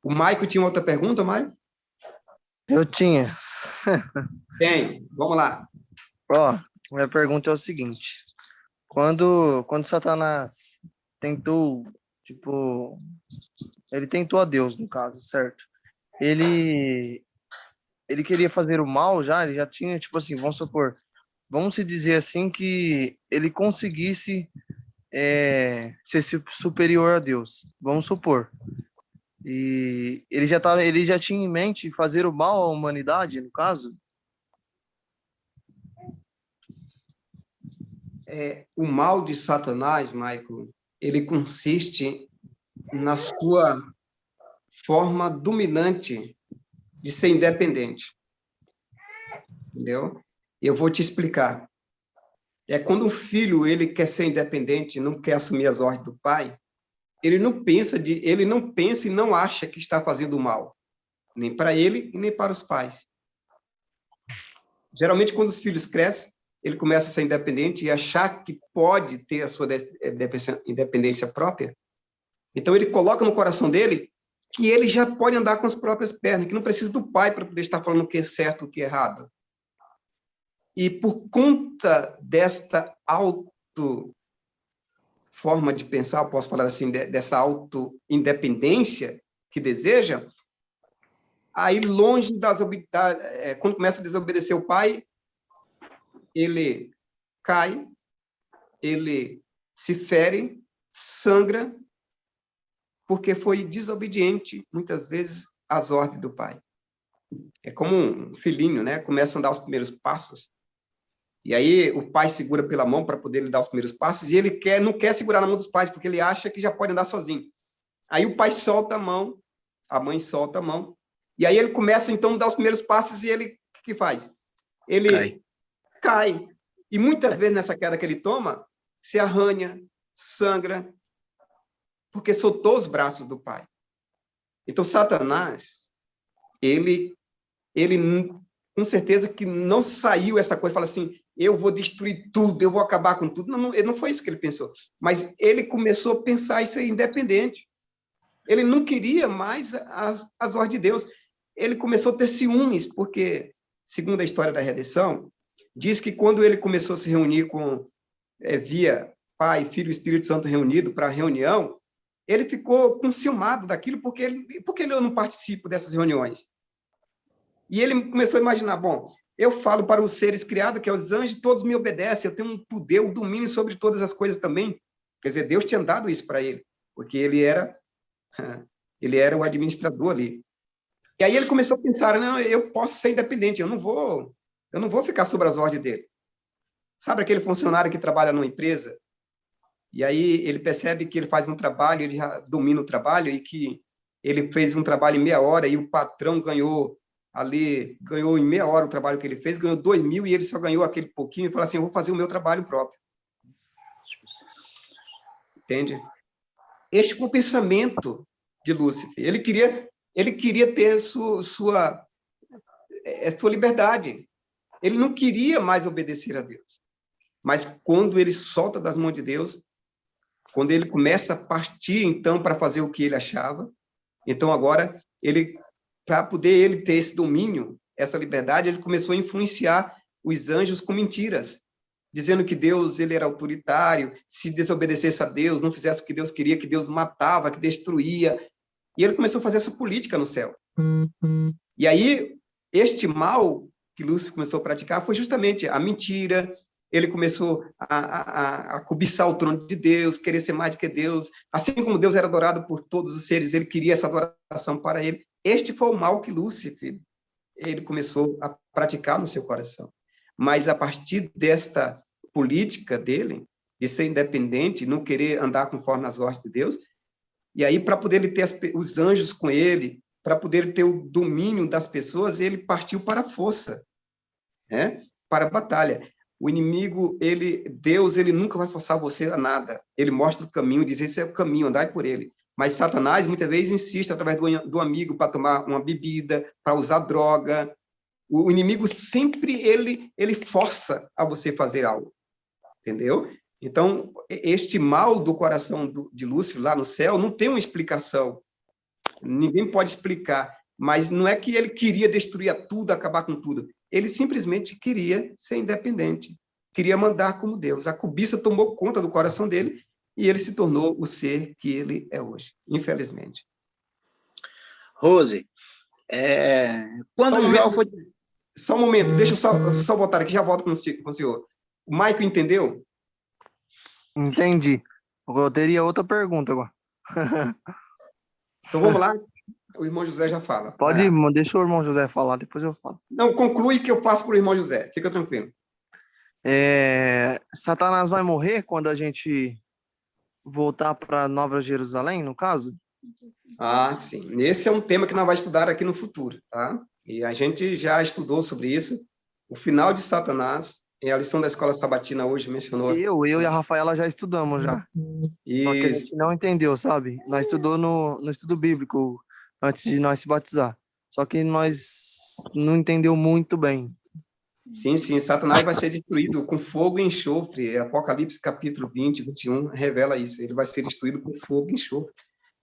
O Maico tinha outra pergunta, Maico? Eu tinha. Tem. Vamos lá. Ó, minha pergunta é o seguinte. Quando Satanás tentou, tipo... Ele tentou a Deus, no caso, certo? Ele queria fazer o mal já, ele já tinha, tipo assim, vamos supor, vamos se dizer assim que ele conseguisse ser superior a Deus, vamos supor. E ele já tinha em mente fazer o mal à humanidade, no caso? O mal de Satanás, Michael, ele consiste na sua forma dominante de ser independente. Entendeu? E eu vou te explicar. Quando um filho ele quer ser independente, não quer assumir as ordens do pai, ele não pensa e não acha que está fazendo mal, nem para ele e nem para os pais. Geralmente, quando os filhos crescem, ele começa a ser independente e achar que pode ter a sua independência própria. Então, ele coloca no coração dele que ele já pode andar com as próprias pernas, que não precisa do pai para poder estar falando o que é certo e o que é errado. E por conta desta forma de pensar, eu posso falar assim, dessa auto-independência que deseja, aí longe quando começa a desobedecer o pai, ele cai, ele se fere, sangra, porque foi desobediente, muitas vezes, às ordens do pai. É como um filhinho, né? Começa a dar os primeiros passos, e aí o pai segura pela mão para poder lhe dar os primeiros passos, e ele não quer segurar na mão dos pais, porque ele acha que já pode andar sozinho. Aí o pai solta a mão, a mãe solta a mão, e aí ele começa, então, a dar os primeiros passos, e ele, o que faz? Ele cai. E muitas vezes, nessa queda que ele toma, se arranha, sangra, porque soltou os braços do pai. Então, Satanás, ele com certeza que não saiu essa coisa, fala assim, eu vou destruir tudo, eu vou acabar com tudo. Não foi isso que ele pensou. Mas ele começou a pensar isso aí independente. Ele não queria mais as ordens de Deus. Ele começou a ter ciúmes, porque, segundo a história da redenção, diz que quando ele começou a se reunir via Pai, Filho e Espírito Santo reunido para a reunião, ele ficou ciumado daquilo, porque eu não participo dessas reuniões. E ele começou a imaginar, bom, eu falo para os seres criados, que é os anjos, todos me obedecem, eu tenho um poder, um domínio sobre todas as coisas também. Quer dizer, Deus tinha dado isso para ele, porque ele era o administrador ali. E aí ele começou a pensar, não, eu posso ser independente, eu não vou ficar sob as ordens dele. Sabe aquele funcionário que trabalha numa empresa, e aí ele percebe que ele faz um trabalho, ele já domina o trabalho, e que ele fez um trabalho em meia hora, e o patrão ganhou em meia hora o trabalho que ele fez, ganhou 2.000, e ele só ganhou aquele pouquinho, e fala assim, eu vou fazer o meu trabalho próprio. Entende? Este foi o pensamento de Lúcifer. Ele queria ter sua liberdade. Ele não queria mais obedecer a Deus. Mas quando ele solta das mãos de Deus, quando ele começa a partir, então, para fazer o que ele achava, então, agora, para poder ele ter esse domínio, essa liberdade, ele começou a influenciar os anjos com mentiras, dizendo que Deus ele era autoritário, se desobedecesse a Deus, não fizesse o que Deus queria, que Deus matava, que destruía. E ele começou a fazer essa política no céu. E aí, este mal que Lúcifer começou a praticar foi justamente a mentira. Ele começou a cobiçar o trono de Deus, querer ser mais do que Deus. Assim como Deus era adorado por todos os seres, ele queria essa adoração para ele. Este foi o mal que Lúcifer ele começou a praticar no seu coração. Mas a partir desta política dele, de ser independente, não querer andar conforme as ordens de Deus, e aí para poder ele ter os anjos com ele, para poder ter o domínio das pessoas, ele partiu para a força, né? Para a batalha. O inimigo, Deus, ele nunca vai forçar você a nada. Ele mostra o caminho, diz, esse é o caminho, andai por ele. Mas Satanás, muitas vezes, insiste através do amigo para tomar uma bebida, para usar droga. O inimigo sempre, ele força a você fazer algo. Entendeu? Então, este mal do coração de Lúcifer lá no céu não tem uma explicação. Ninguém pode explicar. Mas não é que ele queria destruir tudo, acabar com tudo. Ele simplesmente queria ser independente. Queria mandar como Deus. A cobiça tomou conta do coração dele e ele se tornou o ser que ele é hoje, infelizmente. Rose, quando o Jó foi... Só um momento, deixa eu só voltar aqui, já volto com o senhor. O Maico entendeu? Entendi. Eu teria outra pergunta agora. Então vamos lá. O irmão José já fala. Pode ir, deixa o irmão José falar, depois eu falo. Não, conclui que eu passo para o irmão José. Fica tranquilo. Satanás vai morrer quando a gente voltar para Nova Jerusalém, no caso? Ah, sim. Esse é um tema que nós vamos estudar aqui no futuro, tá? E a gente já estudou sobre isso. O final de Satanás, a lição da escola sabatina hoje mencionou. Eu e a Rafaela já estudamos já. Isso. Só que a gente não entendeu, sabe? Nós estudou no estudo bíblico antes de nós se batizar. Só que nós não entendeu muito bem. Sim, Satanás vai ser destruído com fogo e enxofre. Apocalipse capítulo 20, 21 revela isso. Ele vai ser destruído com fogo e enxofre.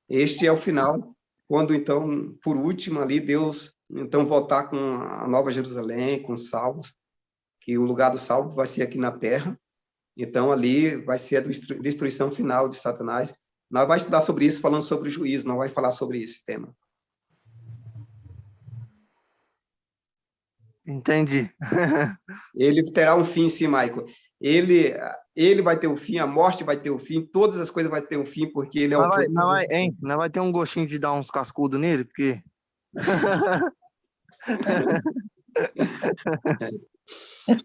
Este é o final quando, então, por último, ali, Deus, então, voltar com a Nova Jerusalém, com os salvos, que o lugar do salvo vai ser aqui na terra, então, ali vai ser a destruição final de Satanás. Nós vamos estudar sobre isso, falando sobre o juízo, não vai falar sobre esse tema. Entendi. Ele terá um fim, sim, Michael. Ele vai ter o fim, a morte vai ter o fim, todas as coisas vai ter um fim, porque ele é o todo. Não vai ter um gostinho de dar uns cascudos nele, porque...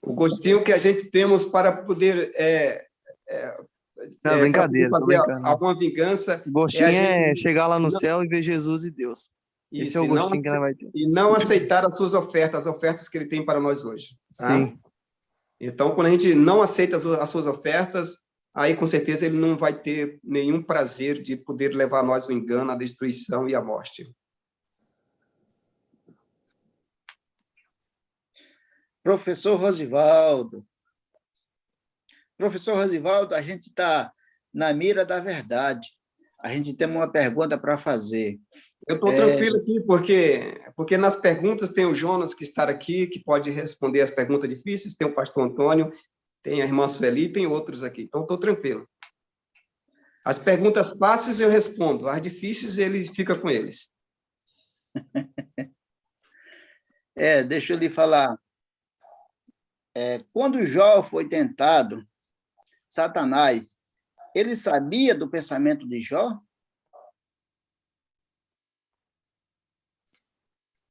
O gostinho que a gente temos para poder Não, brincadeira, tô fazer brincando. alguma vingança. O gostinho é gente chegar lá no não, céu e ver Jesus e Deus. Esse é o e não, gostinho que ela vai ter. e não aceitar as suas ofertas, as ofertas que ele tem para nós hoje. Tá? Sim. Então, quando a gente não aceita as suas ofertas, aí com certeza ele não vai ter nenhum prazer de poder levar a nós o engano, a destruição e a morte. Professor Rosivaldo. Professor Rosivaldo, a gente está na mira da verdade. A gente tem uma pergunta para fazer. Eu estou tranquilo aqui, porque nas perguntas tem o Jonas, que está aqui, que pode responder as perguntas difíceis, tem o pastor Antônio, tem a irmã Sueli, tem outros aqui. Então, estou tranquilo. As perguntas fáceis eu respondo, as difíceis ele fica com eles. Deixa eu lhe falar. Quando Jó foi tentado, Satanás, ele sabia do pensamento de Jó?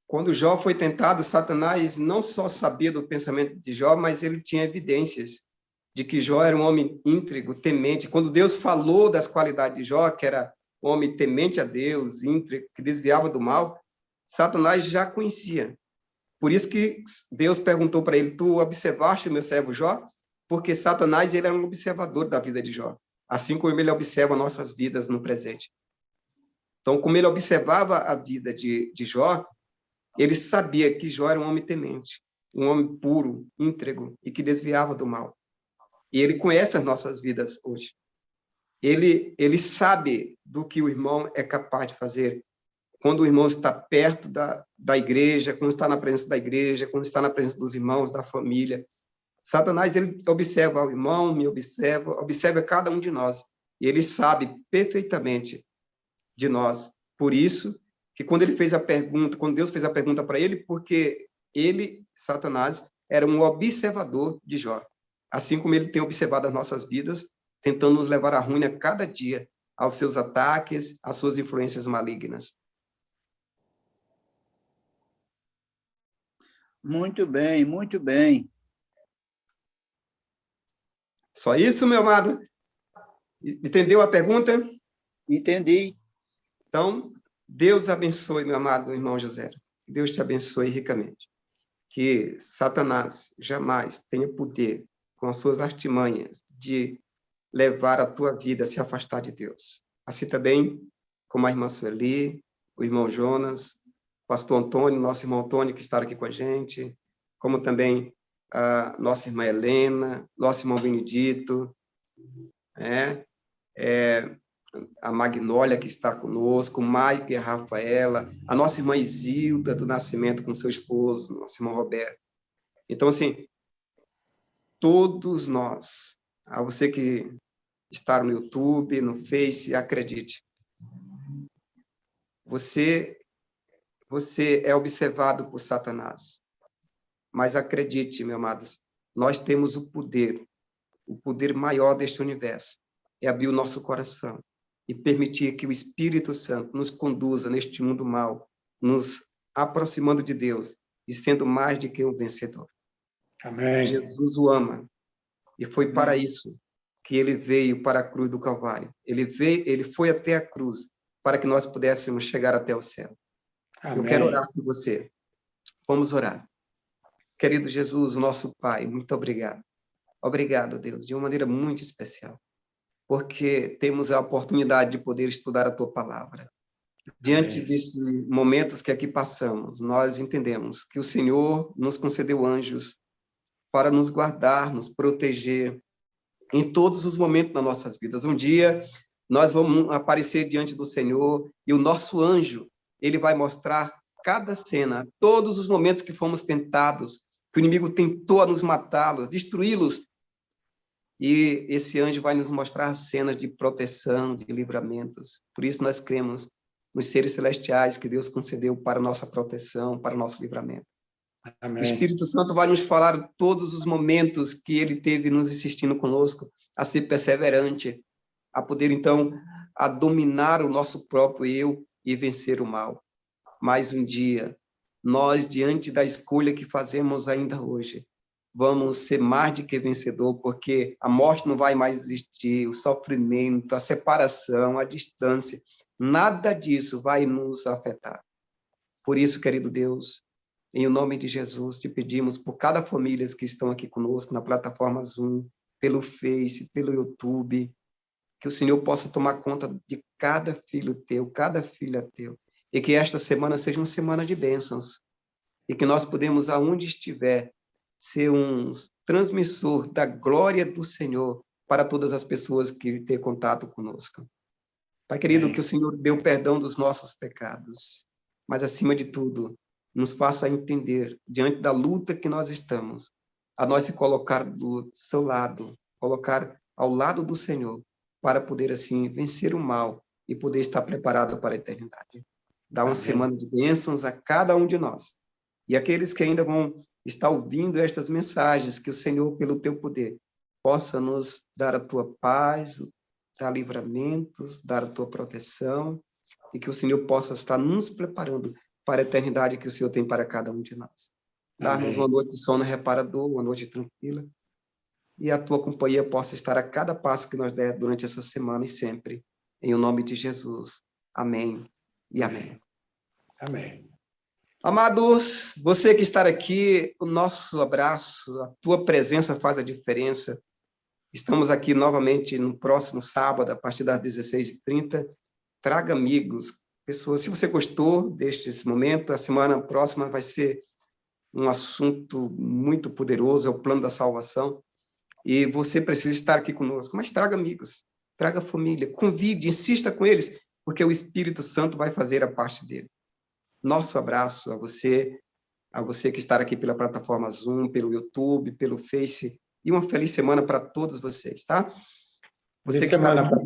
Quando Jó foi tentado, Satanás não só sabia do pensamento de Jó, mas ele tinha evidências de que Jó era um homem íntegro, temente. Quando Deus falou das qualidades de Jó, que era um homem temente a Deus, íntegro, que desviava do mal, Satanás já conhecia. Por isso que Deus perguntou para ele, tu observaste o meu servo Jó? Porque Satanás ele era um observador da vida de Jó, assim como ele observa nossas vidas no presente. Então, como ele observava a vida de Jó, ele sabia que Jó era um homem temente, um homem puro, íntegro e que desviava do mal. E ele conhece as nossas vidas hoje. Ele sabe do que o irmão é capaz de fazer quando o irmão está perto da igreja, quando está na presença da igreja, quando está na presença dos irmãos, da família. Satanás, ele observa o irmão, me observa cada um de nós. E ele sabe perfeitamente de nós. Por isso, que quando ele fez a pergunta, quando Deus fez a pergunta para ele, porque ele, Satanás, era um observador de Jó. Assim como ele tem observado as nossas vidas, tentando nos levar à ruína cada dia, aos seus ataques, às suas influências malignas. Muito bem, muito bem. Só isso, meu amado? Entendeu a pergunta? Entendi. Então, Deus abençoe, meu amado irmão José. Deus te abençoe ricamente. Que Satanás jamais tenha poder, com as suas artimanhas, de levar a tua vida a se afastar de Deus. Assim também como a irmã Sueli, o irmão Jonas, o pastor Antônio, nosso irmão Antônio, que está aqui com a gente, como também a nossa irmã Helena, nosso irmão Benedito, a Magnólia, que está conosco, o Mike e a Rafaela, a nossa irmã Isilda, do Nascimento, com seu esposo, nosso irmão Roberto. Então, assim, todos nós, a você que está no YouTube, no Face, acredite, você é observado por Satanás. Mas acredite, meus amados, nós temos o poder maior deste universo, é abrir o nosso coração e permitir que o Espírito Santo nos conduza neste mundo mal, nos aproximando de Deus e sendo mais do que um vencedor. Amém. Jesus o ama e foi para isso que ele veio para a cruz do Calvário. Ele foi até a cruz para que nós pudéssemos chegar até o céu. Amém. Eu quero orar por você. Vamos orar. Querido Jesus, nosso Pai, muito obrigado. Obrigado, Deus, de uma maneira muito especial, porque temos a oportunidade de poder estudar a Tua Palavra. Diante desses momentos que aqui passamos, nós entendemos que o Senhor nos concedeu anjos para nos guardar, nos proteger em todos os momentos das nossas vidas. Um dia, nós vamos aparecer diante do Senhor e o nosso anjo ele vai mostrar cada cena, todos os momentos que fomos tentados, que o inimigo tentou a nos matá-los, destruí-los. E esse anjo vai nos mostrar cenas de proteção, de livramentos. Por isso nós cremos nos seres celestiais que Deus concedeu para nossa proteção, para nosso livramento. Amém. O Espírito Santo vai nos falar todos os momentos que ele teve nos assistindo conosco, a ser perseverante, a poder, então, a dominar o nosso próprio eu e vencer o mal. Mais um dia, nós, diante da escolha que fazemos ainda hoje, vamos ser mais do que vencedor, porque a morte não vai mais existir, o sofrimento, a separação, a distância, nada disso vai nos afetar. Por isso, querido Deus, em nome de Jesus, te pedimos por cada família que estão aqui conosco na plataforma Zoom, pelo Face, pelo YouTube, que o Senhor possa tomar conta de cada filho teu, cada filha teu, e que esta semana seja uma semana de bênçãos, e que nós podemos, aonde estiver, ser um transmissor da glória do Senhor para todas as pessoas que têm contato conosco. Pai querido, que o Senhor dê o perdão dos nossos pecados, mas, acima de tudo, nos faça entender, diante da luta que nós estamos, a nós se colocar do seu lado, colocar ao lado do Senhor, para poder, assim, vencer o mal e poder estar preparado para a eternidade. Dá uma semana de bênçãos a cada um de nós. E aqueles que ainda vão estar ouvindo estas mensagens, que o Senhor, pelo teu poder, possa nos dar a tua paz, dar livramentos, dar a tua proteção, e que o Senhor possa estar nos preparando para a eternidade que o Senhor tem para cada um de nós. Darmos uma noite de sono reparador, uma noite tranquila, e a tua companhia possa estar a cada passo que nós der durante essa semana e sempre. Em o nome de Jesus. Amém e amém. Amém. Amados, você que está aqui, o nosso abraço, a tua presença faz a diferença. Estamos aqui novamente no próximo sábado, a partir das 16h30. Traga amigos, pessoas. Se você gostou deste momento, a semana próxima vai ser um assunto muito poderoso, é o plano da salvação. E você precisa estar aqui conosco. Mas traga amigos, traga família, convide, insista com eles, porque o Espírito Santo vai fazer a parte dele. Nosso abraço a você que está aqui pela plataforma Zoom, pelo YouTube, pelo Face, e uma feliz semana para todos vocês, tá? Você Feliz que está semana aqui,